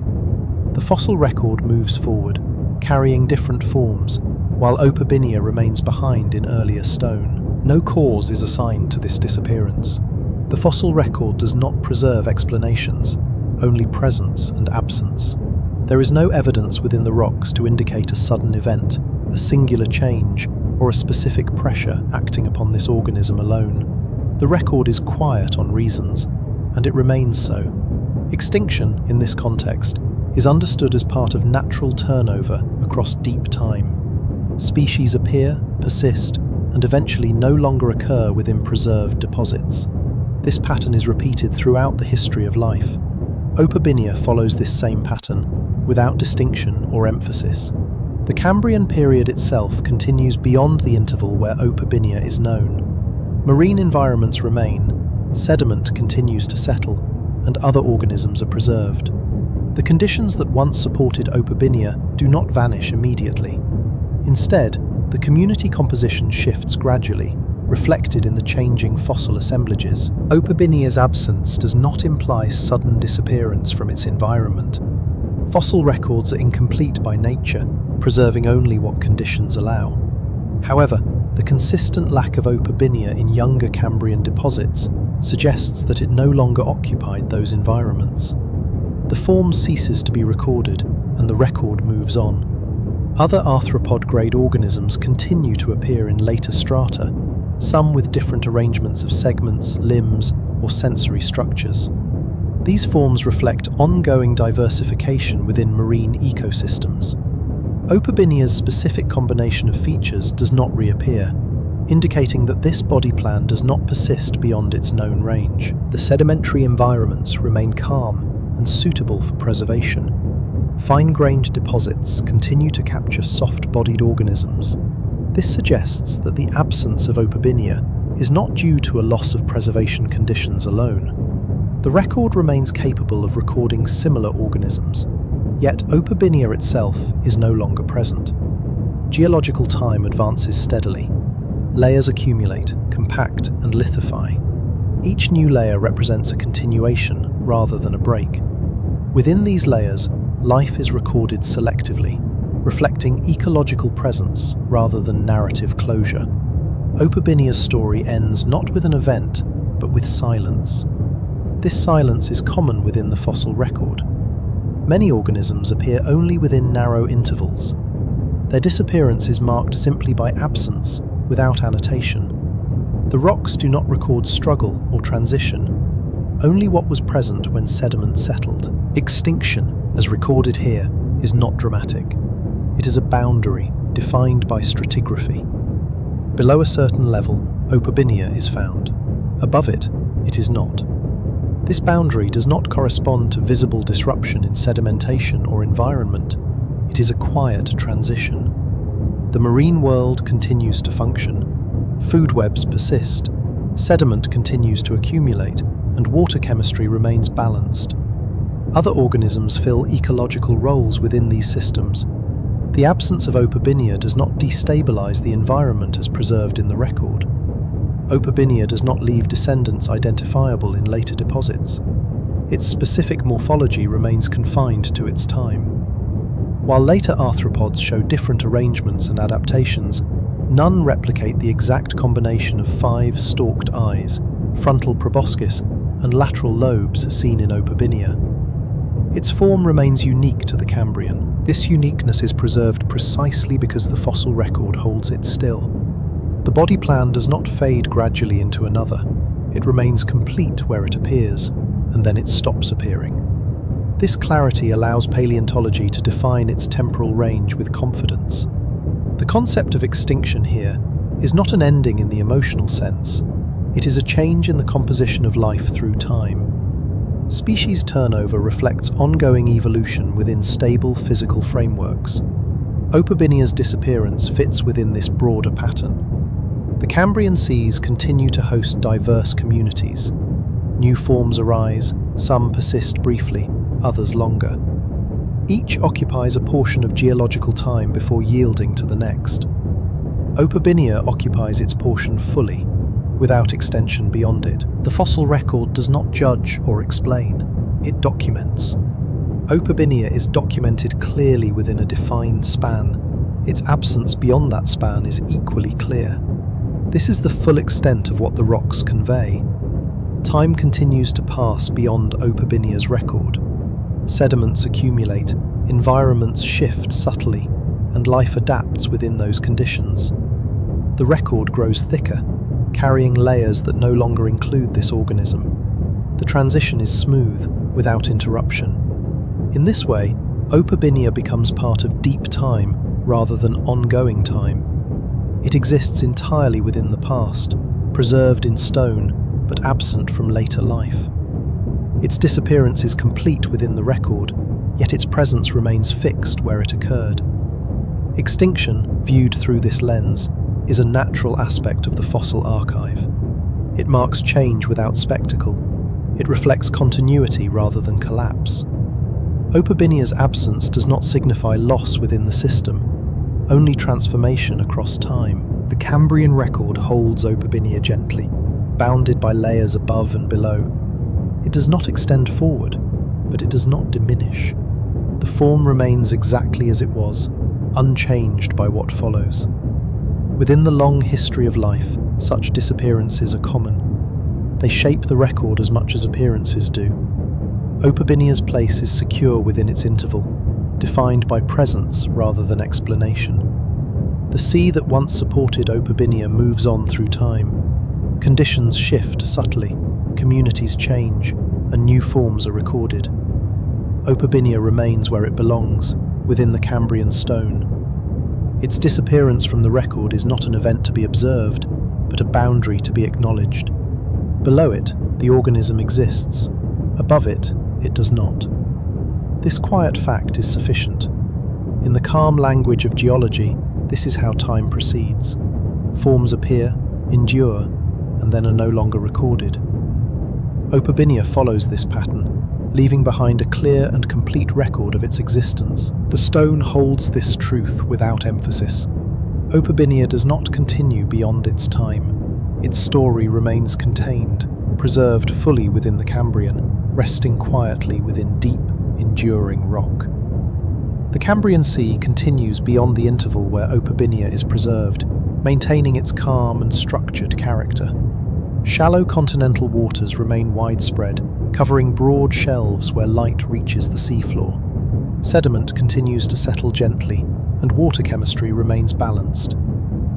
The fossil record moves forward, carrying different forms, while Opabinia remains behind in earlier stone. No cause is assigned to this disappearance. The fossil record does not preserve explanations, only presence and absence. There is no evidence within the rocks to indicate a sudden event, a singular change, or a specific pressure acting upon this organism alone. The record is quiet on reasons, and it remains so. Extinction, in this context, is understood as part of natural turnover across deep time. Species appear, persist, and eventually no longer occur within preserved deposits. This pattern is repeated throughout the history of life. Opabinia follows this same pattern, without distinction or emphasis. The Cambrian period itself continues beyond the interval where Opabinia is known. Marine environments remain, sediment continues to settle, and other organisms are preserved. The conditions that once supported Opabinia do not vanish immediately. Instead, the community composition shifts gradually, reflected in the changing fossil assemblages. Opabinia's absence does not imply sudden disappearance from its environment. Fossil records are incomplete by nature, preserving only what conditions allow. However, the consistent lack of Opabinia in younger Cambrian deposits suggests that it no longer occupied those environments. The form ceases to be recorded, and the record moves on. Other arthropod-grade organisms continue to appear in later strata, some with different arrangements of segments, limbs, or sensory structures. These forms reflect ongoing diversification within marine ecosystems. Opabinia's specific combination of features does not reappear, indicating that this body plan does not persist beyond its known range. The sedimentary environments remain calm and suitable for preservation. Fine-grained deposits continue to capture soft-bodied organisms. This suggests that the absence of Opabinia is not due to a loss of preservation conditions alone. The record remains capable of recording similar organisms, yet Opabinia itself is no longer present. Geological time advances steadily. Layers accumulate, compact, and lithify. Each new layer represents a continuation rather than a break. Within these layers, life is recorded selectively, reflecting ecological presence rather than narrative closure. Opabinia's story ends not with an event, but with silence. This silence is common within the fossil record. Many organisms appear only within narrow intervals. Their disappearance is marked simply by absence, without annotation. The rocks do not record struggle or transition, only what was present when sediment settled. Extinction, as recorded here, is not dramatic. It is a boundary defined by stratigraphy. Below a certain level, Opabinia is found. Above it, it is not. This boundary does not correspond to visible disruption in sedimentation or environment. It is a quiet transition. The marine world continues to function. Food webs persist. Sediment continues to accumulate, and water chemistry remains balanced. Other organisms fill ecological roles within these systems. The absence of Opabinia does not destabilize the environment as preserved in the record. Opabinia does not leave descendants identifiable in later deposits. Its specific morphology remains confined to its time. While later arthropods show different arrangements and adaptations, none replicate the exact combination of 5 stalked eyes, frontal proboscis, and lateral lobes seen in Opabinia. Its form remains unique to the Cambrian. This uniqueness is preserved precisely because the fossil record holds it still. The body plan does not fade gradually into another. It remains complete where it appears, and then it stops appearing. This clarity allows paleontology to define its temporal range with confidence. The concept of extinction here is not an ending in the emotional sense. It is a change in the composition of life through time. Species turnover reflects ongoing evolution within stable physical frameworks. Opabinia's disappearance fits within this broader pattern. The Cambrian seas continue to host diverse communities. New forms arise, some persist briefly, others longer. Each occupies a portion of geological time before yielding to the next. Opabinia occupies its portion fully, without extension beyond it. The fossil record does not judge or explain, it documents. Opabinia is documented clearly within a defined span. Its absence beyond that span is equally clear. This is the full extent of what the rocks convey. Time continues to pass beyond Opabinia's record. Sediments accumulate, environments shift subtly, and life adapts within those conditions. The record grows thicker, carrying layers that no longer include this organism. The transition is smooth, without interruption. In this way, Opabinia becomes part of deep time rather than ongoing time. It exists entirely within the past, preserved in stone, but absent from later life. Its disappearance is complete within the record, yet its presence remains fixed where it occurred. Extinction, viewed through this lens, is a natural aspect of the fossil archive. It marks change without spectacle. It reflects continuity rather than collapse. Opabinia's absence does not signify loss within the system, only transformation across time. The Cambrian record holds Opabinia gently, bounded by layers above and below. It does not extend forward, but it does not diminish. The form remains exactly as it was, unchanged by what follows. Within the long history of life, such disappearances are common. They shape the record as much as appearances do. Opabinia's place is secure within its interval, defined by presence rather than explanation. The sea that once supported Opabinia moves on through time. Conditions shift subtly, communities change, and new forms are recorded. Opabinia remains where it belongs, within the Cambrian stone. Its disappearance from the record is not an event to be observed, but a boundary to be acknowledged. Below it, the organism exists. Above it, it does not. This quiet fact is sufficient. In the calm language of geology, this is how time proceeds. Forms appear, endure, and then are no longer recorded. Opabinia follows this pattern, leaving behind a clear and complete record of its existence. The stone holds this truth without emphasis. Opabinia does not continue beyond its time. Its story remains contained, preserved fully within the Cambrian, resting quietly within deep, enduring rock. The Cambrian Sea continues beyond the interval where Opabinia is preserved, maintaining its calm and structured character. Shallow continental waters remain widespread, covering broad shelves where light reaches the seafloor. Sediment continues to settle gently, and water chemistry remains balanced.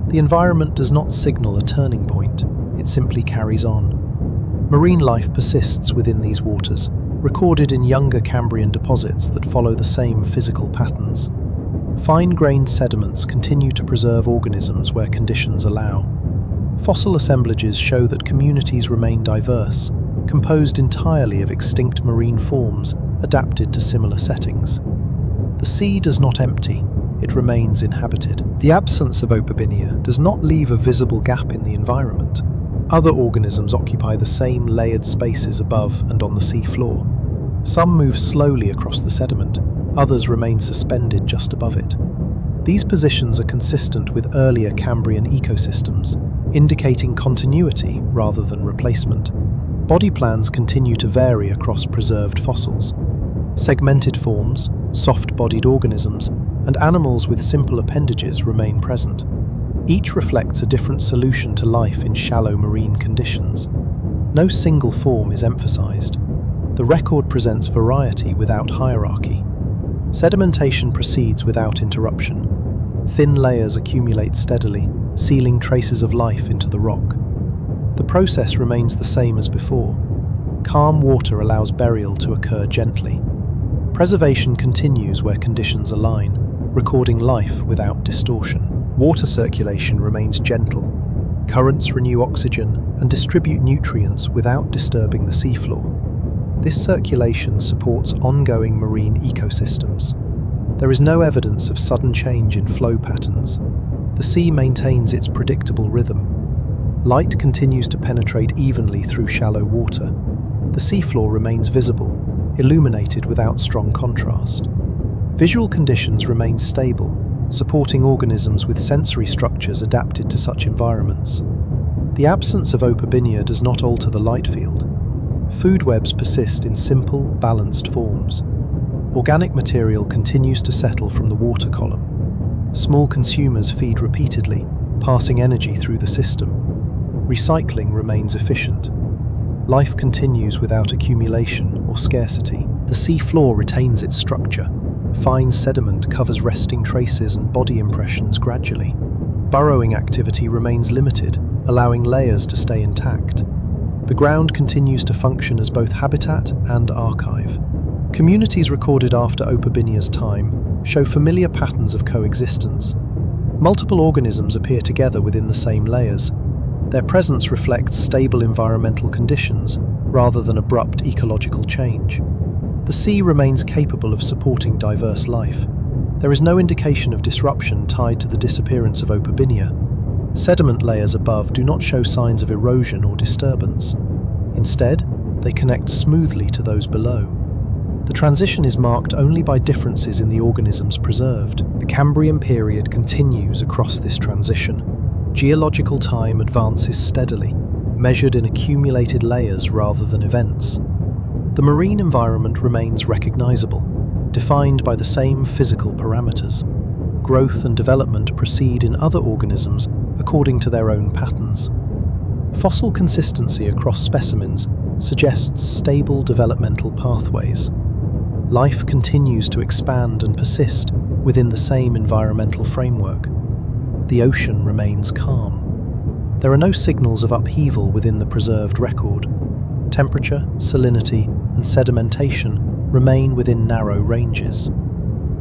The environment does not signal a turning point, it simply carries on. Marine life persists within these waters, recorded in younger Cambrian deposits that follow the same physical patterns. Fine-grained sediments continue to preserve organisms where conditions allow. Fossil assemblages show that communities remain diverse, composed entirely of extinct marine forms adapted to similar settings. The sea does not empty, it remains inhabited. The absence of Opabinia does not leave a visible gap in the environment. Other organisms occupy the same layered spaces above and on the sea floor. Some move slowly across the sediment, others remain suspended just above it. These positions are consistent with earlier Cambrian ecosystems, indicating continuity rather than replacement. Body plans continue to vary across preserved fossils. Segmented forms, soft-bodied organisms, and animals with simple appendages remain present. Each reflects a different solution to life in shallow marine conditions. No single form is emphasized. The record presents variety without hierarchy. Sedimentation proceeds without interruption. Thin layers accumulate steadily, sealing traces of life into the rock. The process remains the same as before. Calm water allows burial to occur gently. Preservation continues where conditions align, recording life without distortion. Water circulation remains gentle. Currents renew oxygen and distribute nutrients without disturbing the seafloor. This circulation supports ongoing marine ecosystems. There is no evidence of sudden change in flow patterns. The sea maintains its predictable rhythm. Light continues to penetrate evenly through shallow water. The seafloor remains visible, illuminated without strong contrast. Visual conditions remain stable, supporting organisms with sensory structures adapted to such environments. The absence of Opabinia does not alter the light field. Food webs persist in simple, balanced forms. Organic material continues to settle from the water column. Small consumers feed repeatedly, passing energy through the system. Recycling remains efficient. Life continues without accumulation or scarcity. The sea floor retains its structure. Fine sediment covers resting traces and body impressions gradually. Burrowing activity remains limited, allowing layers to stay intact. The ground continues to function as both habitat and archive. Communities recorded after Opabinia's time show familiar patterns of coexistence. Multiple organisms appear together within the same layers. Their presence reflects stable environmental conditions rather than abrupt ecological change. The sea remains capable of supporting diverse life. There is no indication of disruption tied to the disappearance of Opabinia. Sediment layers above do not show signs of erosion or disturbance. Instead, they connect smoothly to those below. The transition is marked only by differences in the organisms preserved. The Cambrian period continues across this transition. Geological time advances steadily, measured in accumulated layers rather than events. The marine environment remains recognizable, defined by the same physical parameters. Growth and development proceed in other organisms according to their own patterns. Fossil consistency across specimens suggests stable developmental pathways. Life continues to expand and persist within the same environmental framework. The ocean remains calm. There are no signals of upheaval within the preserved record. Temperature, salinity, and sedimentation remain within narrow ranges.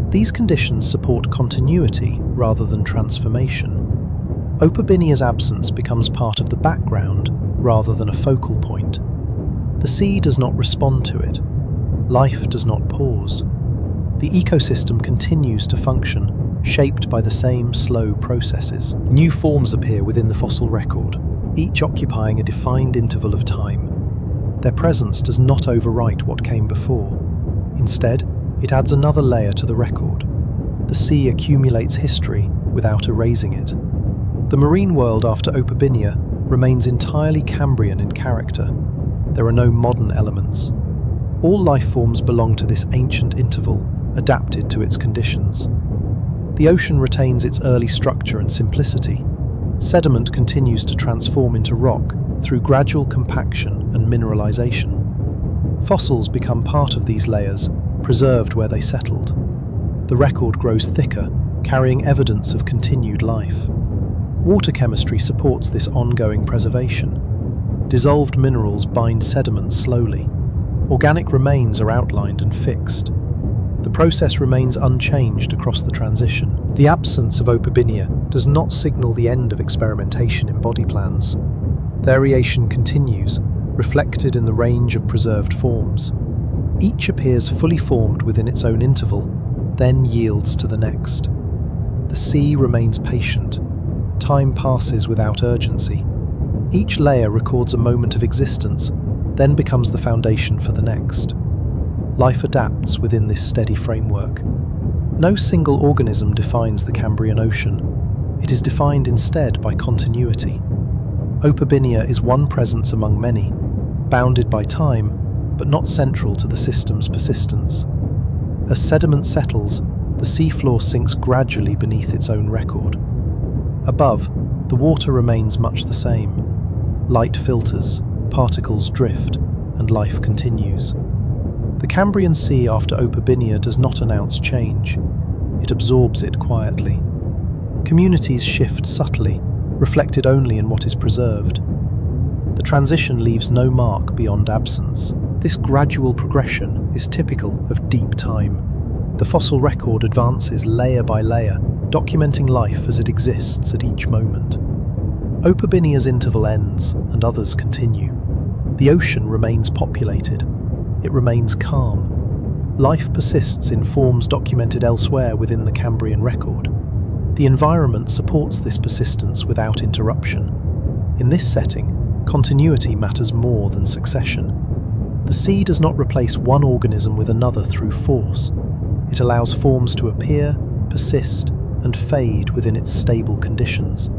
These conditions support continuity rather than transformation. Opabinia's absence becomes part of the background rather than a focal point. The sea does not respond to it. Life does not pause. The ecosystem continues to function, shaped by the same slow processes. New forms appear within the fossil record, each occupying a defined interval of time. Their presence does not overwrite what came before. Instead, it adds another layer to the record. The sea accumulates history without erasing it. The marine world after Opabinia remains entirely Cambrian in character. There are no modern elements. All life forms belong to this ancient interval, adapted to its conditions. The ocean retains its early structure and simplicity. Sediment continues to transform into rock through gradual compaction and mineralization. Fossils become part of these layers, preserved where they settled. The record grows thicker, carrying evidence of continued life. Water chemistry supports this ongoing preservation. Dissolved minerals bind sediment slowly. Organic remains are outlined and fixed. The process remains unchanged across the transition. The absence of Opabinia does not signal the end of experimentation in body plans. Variation continues, reflected in the range of preserved forms. Each appears fully formed within its own interval, then yields to the next. The sea remains patient. Time passes without urgency. Each layer records a moment of existence, then becomes the foundation for the next. Life adapts within this steady framework. No single organism defines the Cambrian Ocean. It is defined instead by continuity. Opabinia is one presence among many, bounded by time, but not central to the system's persistence. As sediment settles, the seafloor sinks gradually beneath its own record. Above, the water remains much the same. Light filters, particles drift, and life continues. The Cambrian Sea after Opabinia does not announce change. It absorbs it quietly. Communities shift subtly, reflected only in what is preserved. The transition leaves no mark beyond absence. This gradual progression is typical of deep time. The fossil record advances layer by layer, documenting life as it exists at each moment. Opabinia's interval ends, and others continue. The ocean remains populated. It remains calm. Life persists in forms documented elsewhere within the Cambrian record. The environment supports this persistence without interruption. In this setting, continuity matters more than succession. The sea does not replace one organism with another through force. It allows forms to appear, persist, and fade within its stable conditions.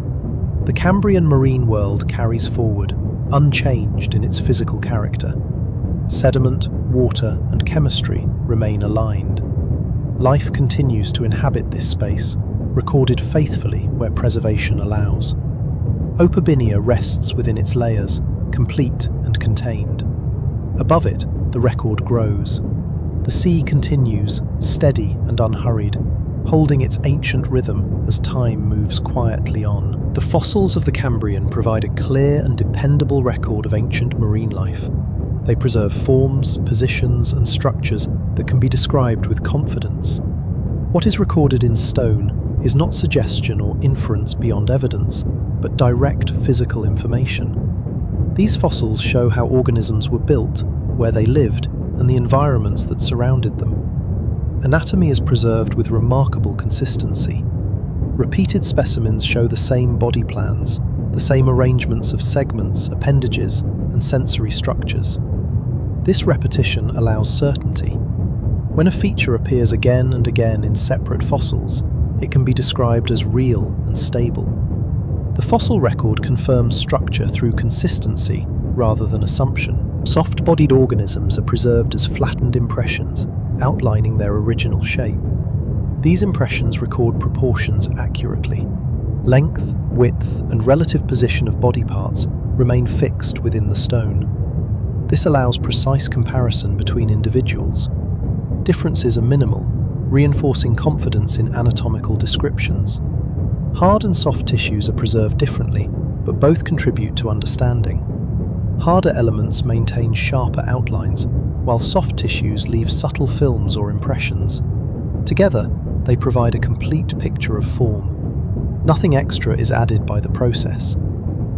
The Cambrian marine world carries forward, unchanged in its physical character. Sediment, water, and chemistry remain aligned. Life continues to inhabit this space, recorded faithfully where preservation allows. Opabinia rests within its layers, complete and contained. Above it, the record grows. The sea continues, steady and unhurried, holding its ancient rhythm as time moves quietly on. The fossils of the Cambrian provide a clear and dependable record of ancient marine life. They preserve forms, positions, and structures that can be described with confidence. What is recorded in stone is not suggestion or inference beyond evidence, but direct physical information. These fossils show how organisms were built, where they lived, and the environments that surrounded them. Anatomy is preserved with remarkable consistency. Repeated specimens show the same body plans, the same arrangements of segments, appendages, and sensory structures. This repetition allows certainty. When a feature appears again and again in separate fossils, it can be described as real and stable. The fossil record confirms structure through consistency rather than assumption. Soft-bodied organisms are preserved as flattened impressions, outlining their original shape. These impressions record proportions accurately. Length, width, and relative position of body parts remain fixed within the stone. This allows precise comparison between individuals. Differences are minimal, reinforcing confidence in anatomical descriptions. Hard and soft tissues are preserved differently, but both contribute to understanding. Harder elements maintain sharper outlines, while soft tissues leave subtle films or impressions. Together, they provide a complete picture of form. Nothing extra is added by the process.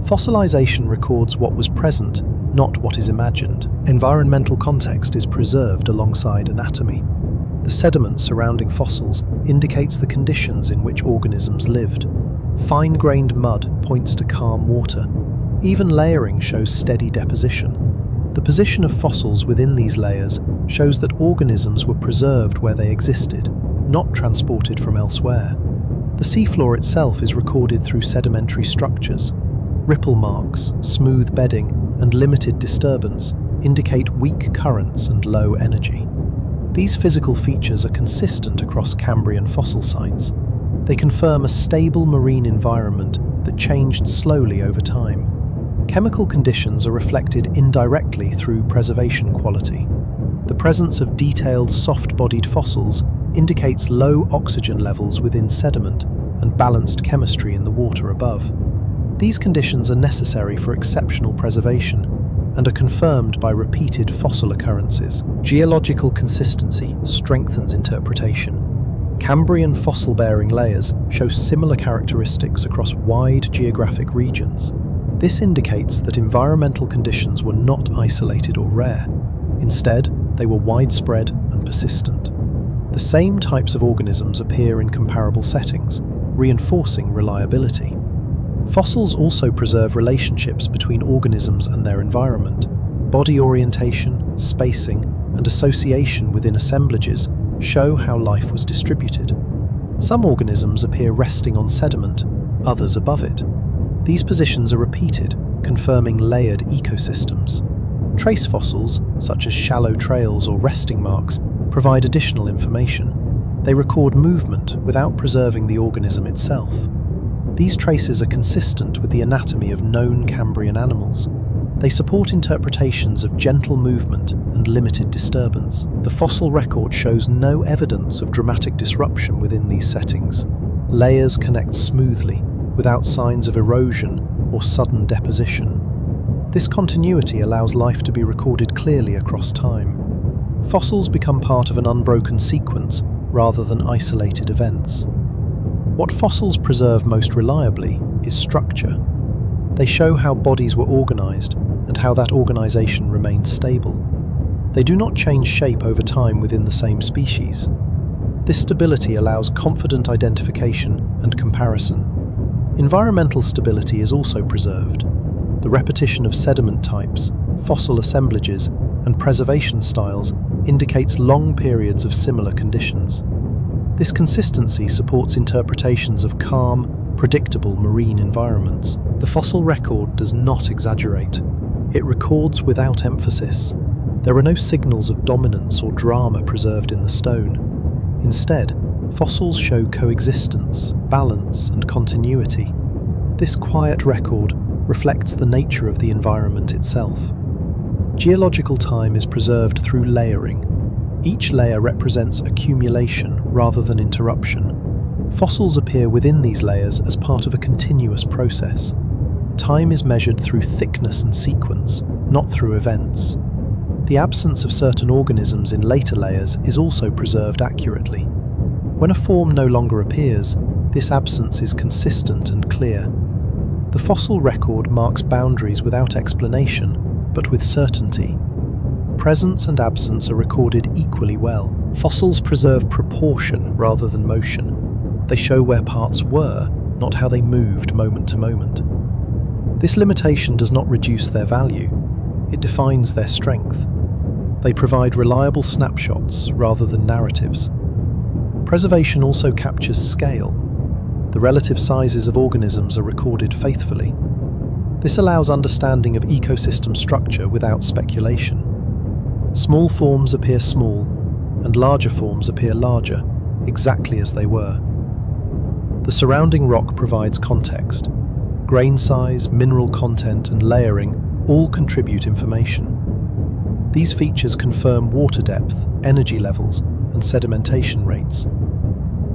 Fossilization records what was present, not what is imagined. Environmental context is preserved alongside anatomy. The sediment surrounding fossils indicates the conditions in which organisms lived. Fine-grained mud points to calm water. Even layering shows steady deposition. The position of fossils within these layers shows that organisms were preserved where they existed, not transported from elsewhere. The seafloor itself is recorded through sedimentary structures. Ripple marks, smooth bedding, and limited disturbance indicate weak currents and low energy. These physical features are consistent across Cambrian fossil sites. They confirm a stable marine environment that changed slowly over time. Chemical conditions are reflected indirectly through preservation quality. The presence of detailed soft-bodied fossils indicates low oxygen levels within sediment and balanced chemistry in the water above. These conditions are necessary for exceptional preservation and are confirmed by repeated fossil occurrences. Geological consistency strengthens interpretation. Cambrian fossil-bearing layers show similar characteristics across wide geographic regions. This indicates that environmental conditions were not isolated or rare. Instead, they were widespread and persistent. The same types of organisms appear in comparable settings, reinforcing reliability. Fossils also preserve relationships between organisms and their environment. Body orientation, spacing, and association within assemblages show how life was distributed. Some organisms appear resting on sediment, others above it. These positions are repeated, confirming layered ecosystems. Trace fossils, such as shallow trails or resting marks, provide additional information. They record movement without preserving the organism itself. These traces are consistent with the anatomy of known Cambrian animals. They support interpretations of gentle movement and limited disturbance. The fossil record shows no evidence of dramatic disruption within these settings. Layers connect smoothly, without signs of erosion or sudden deposition. This continuity allows life to be recorded clearly across time. Fossils become part of an unbroken sequence rather than isolated events. What fossils preserve most reliably is structure. They show how bodies were organized and how that organization remained stable. They do not change shape over time within the same species. This stability allows confident identification and comparison. Environmental stability is also preserved. The repetition of sediment types, fossil assemblages, and preservation styles indicates long periods of similar conditions. This consistency supports interpretations of calm, predictable marine environments. The fossil record does not exaggerate. It records without emphasis. There are no signals of dominance or drama preserved in the stone. Instead, fossils show coexistence, balance, and continuity. This quiet record reflects the nature of the environment itself. Geological time is preserved through layering. Each layer represents accumulation rather than interruption. Fossils appear within these layers as part of a continuous process. Time is measured through thickness and sequence, not through events. The absence of certain organisms in later layers is also preserved accurately. When a form no longer appears, this absence is consistent and clear. The fossil record marks boundaries without explanation, but with certainty. Presence and absence are recorded equally well. Fossils preserve proportion rather than motion. They show where parts were, not how they moved moment to moment. This limitation does not reduce their value. It defines their strength. They provide reliable snapshots rather than narratives. Preservation also captures scale. The relative sizes of organisms are recorded faithfully. This allows understanding of ecosystem structure without speculation. Small forms appear small, and larger forms appear larger, exactly as they were. The surrounding rock provides context. Grain size, mineral content, and layering all contribute information. These features confirm water depth, energy levels, and sedimentation rates.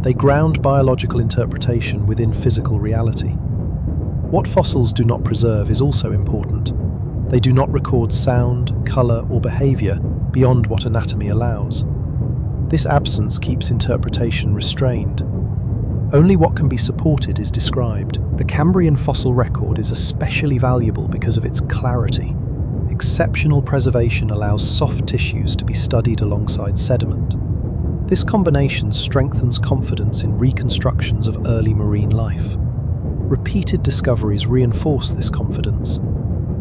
They ground biological interpretation within physical reality. What fossils do not preserve is also important. They do not record sound, colour, or behaviour beyond what anatomy allows. This absence keeps interpretation restrained. Only what can be supported is described. The Cambrian fossil record is especially valuable because of its clarity. Exceptional preservation allows soft tissues to be studied alongside sediment. This combination strengthens confidence in reconstructions of early marine life. Repeated discoveries reinforce this confidence.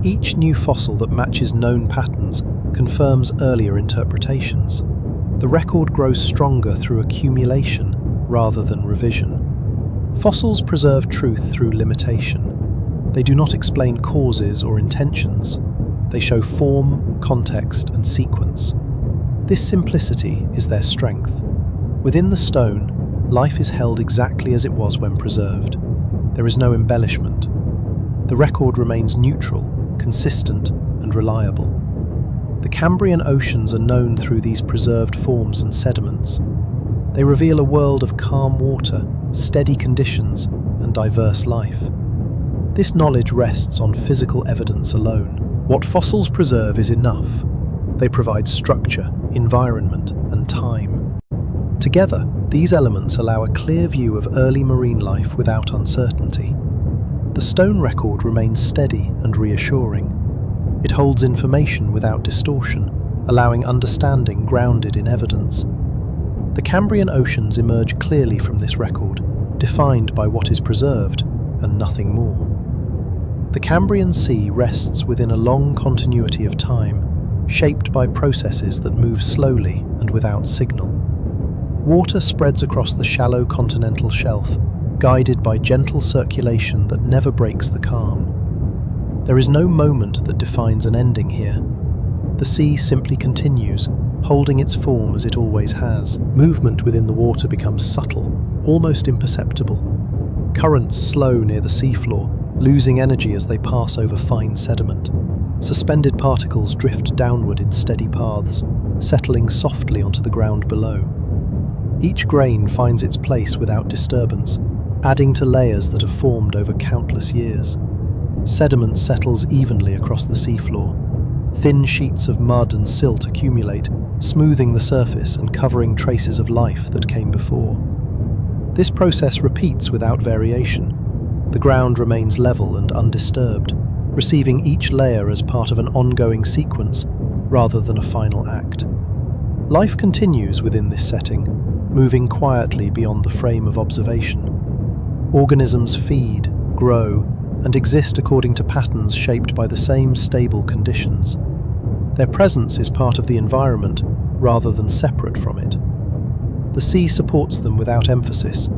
Each new fossil that matches known patterns confirms earlier interpretations. The record grows stronger through accumulation rather than revision. Fossils preserve truth through limitation. They do not explain causes or intentions. They show form, context, and sequence. This simplicity is their strength. Within the stone, life is held exactly as it was when preserved. There is no embellishment. The record remains neutral, consistent, and reliable. The Cambrian oceans are known through these preserved forms and sediments. They reveal a world of calm water, steady conditions, and diverse life. This knowledge rests on physical evidence alone. What fossils preserve is enough. They provide structure, environment, and time. Together, these elements allow a clear view of early marine life without uncertainty. The stone record remains steady and reassuring. It holds information without distortion, allowing understanding grounded in evidence. The Cambrian oceans emerge clearly from this record, defined by what is preserved and nothing more. The Cambrian Sea rests within a long continuity of time, shaped by processes that move slowly and without signal. Water spreads across the shallow continental shelf, guided by gentle circulation that never breaks the calm. There is no moment that defines an ending here. The sea simply continues, holding its form as it always has. Movement within the water becomes subtle, almost imperceptible. Currents slow near the seafloor, losing energy as they pass over fine sediment. Suspended particles drift downward in steady paths, settling softly onto the ground below. Each grain finds its place without disturbance, adding to layers that have formed over countless years. Sediment settles evenly across the seafloor. Thin sheets of mud and silt accumulate, smoothing the surface and covering traces of life that came before. This process repeats without variation. The ground remains level and undisturbed, receiving each layer as part of an ongoing sequence rather than a final act. Life continues within this setting, moving quietly beyond the frame of observation. Organisms feed, grow, and exist according to patterns shaped by the same stable conditions. Their presence is part of the environment rather than separate from it. The sea supports them without emphasis,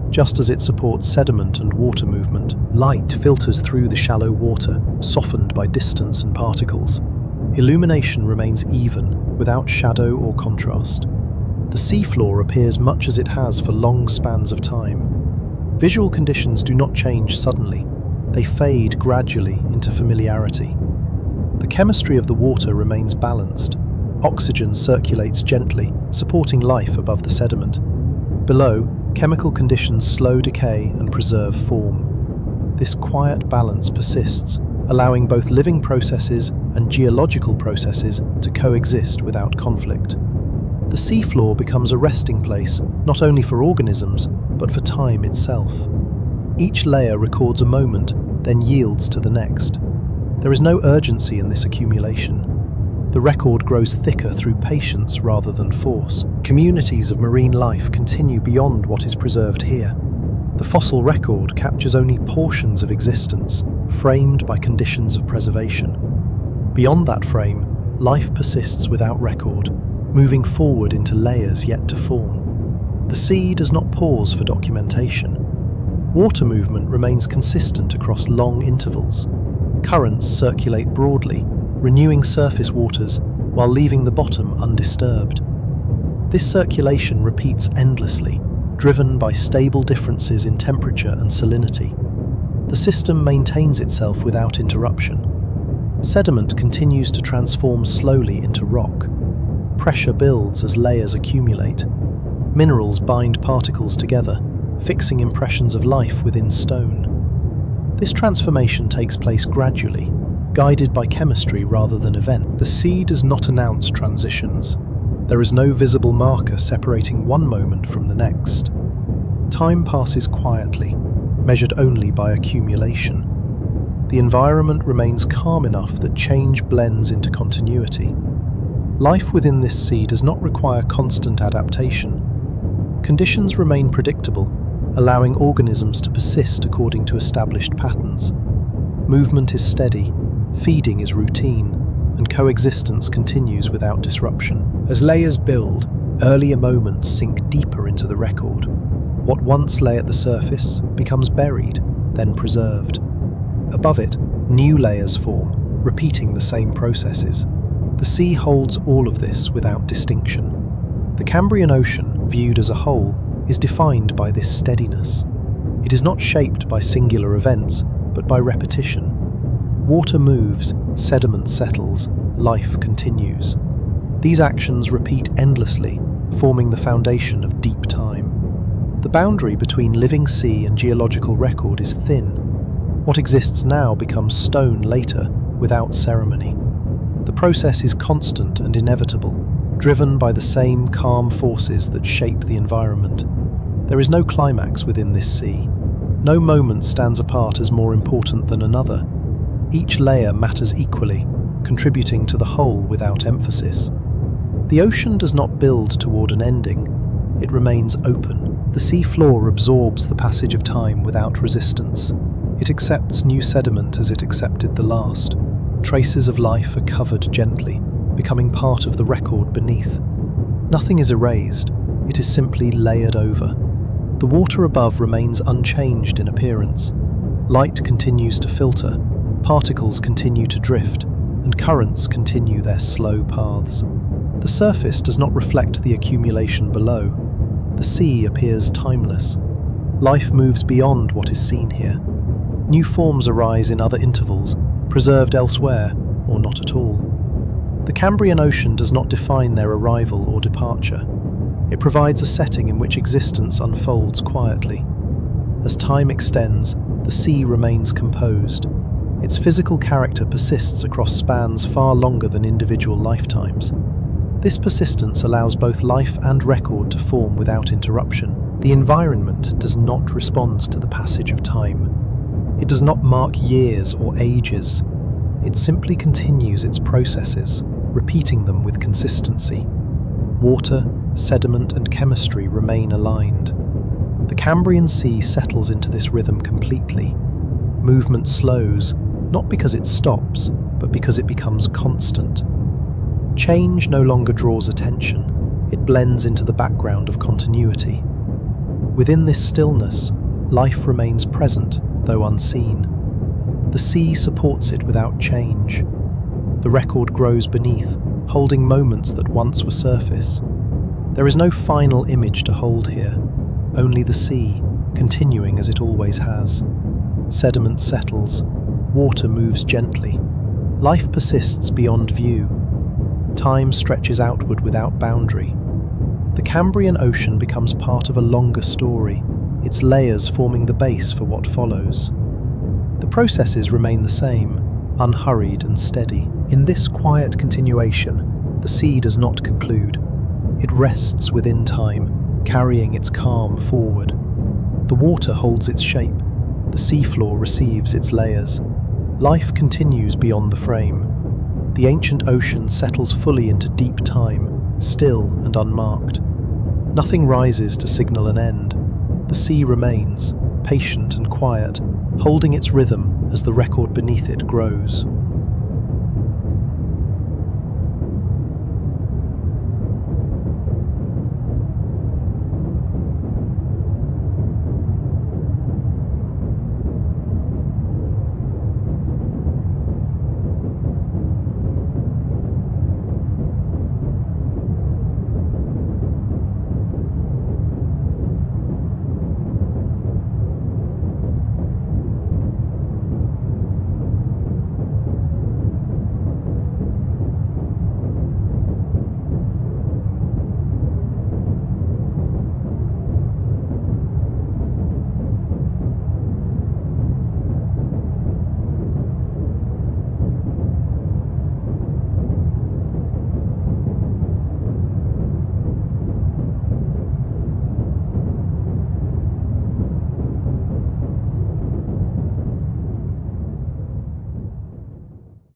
just as it supports sediment and water movement. Light filters through the shallow water, softened by distance and particles. Illumination remains even, without shadow or contrast. The seafloor appears much as it has for long spans of time. Visual conditions do not change suddenly. They fade gradually into familiarity. The chemistry of the water remains balanced. Oxygen circulates gently, supporting life above the sediment. Below, chemical conditions slow decay and preserve form. This quiet balance persists, allowing both living processes and geological processes to coexist without conflict. The seafloor becomes a resting place, not only for organisms, but for time itself. Each layer records a moment, then yields to the next. There is no urgency in this accumulation. The record grows thicker through patience rather than force. Communities of marine life continue beyond what is preserved here. The fossil record captures only portions of existence, framed by conditions of preservation. Beyond that frame, life persists without record, moving forward into layers yet to form. The sea does not pause for documentation. Water movement remains consistent across long intervals. Currents circulate broadly, renewing surface waters while leaving the bottom undisturbed. This circulation repeats endlessly, driven by stable differences in temperature and salinity. The system maintains itself without interruption. Sediment continues to transform slowly into rock. Pressure builds as layers accumulate. Minerals bind particles together, fixing impressions of life within stone. This transformation takes place gradually, guided by chemistry rather than event. The sea does not announce transitions. There is no visible marker separating one moment from the next. Time passes quietly, measured only by accumulation. The environment remains calm enough that change blends into continuity. Life within this sea does not require constant adaptation. Conditions remain predictable, allowing organisms to persist according to established patterns. Movement is steady, feeding is routine, and coexistence continues without disruption. As layers build, earlier moments sink deeper into the record. What once lay at the surface becomes buried, then preserved. Above it, new layers form, repeating the same processes. The sea holds all of this without distinction. The Cambrian Ocean, viewed as a whole, is defined by this steadiness. It is not shaped by singular events, but by repetition. Water moves, sediment settles, life continues. These actions repeat endlessly, forming the foundation of deep time. The boundary between living sea and geological record is thin. What exists now becomes stone later, without ceremony. The process is constant and inevitable, driven by the same calm forces that shape the environment. There is no climax within this sea. No moment stands apart as more important than another. Each layer matters equally, contributing to the whole without emphasis. The ocean does not build toward an ending. It remains open. The sea floor absorbs the passage of time without resistance. It accepts new sediment as it accepted the last. Traces of life are covered gently, becoming part of the record beneath. Nothing is erased, it is simply layered over. The water above remains unchanged in appearance. Light continues to filter, particles continue to drift, and currents continue their slow paths. The surface does not reflect the accumulation below. The sea appears timeless. Life moves beyond what is seen here. New forms arise in other intervals, preserved elsewhere, or not at all. The Cambrian Ocean does not define their arrival or departure. It provides a setting in which existence unfolds quietly. As time extends, the sea remains composed. Its physical character persists across spans far longer than individual lifetimes. This persistence allows both life and record to form without interruption. The environment does not respond to the passage of time. It does not mark years or ages. It simply continues its processes, repeating them with consistency. Water, sediment, and chemistry remain aligned. The Cambrian Sea settles into this rhythm completely. Movement slows, not because it stops, but because it becomes constant. Change no longer draws attention. It blends into the background of continuity. Within this stillness, life remains present, though unseen. The sea supports it without change. The record grows beneath, holding moments that once were surface. There is no final image to hold here, only the sea, continuing as it always has. Sediment settles, water moves gently. Life persists beyond view. Time stretches outward without boundary. The Cambrian Ocean becomes part of a longer story, its layers forming the base for what follows. The processes remain the same, unhurried and steady. In this quiet continuation, the sea does not conclude. It rests within time, carrying its calm forward. The water holds its shape. The seafloor receives its layers. Life continues beyond the frame. The ancient ocean settles fully into deep time, still and unmarked. Nothing rises to signal an end. The sea remains, patient and quiet, holding its rhythm as the record beneath it grows.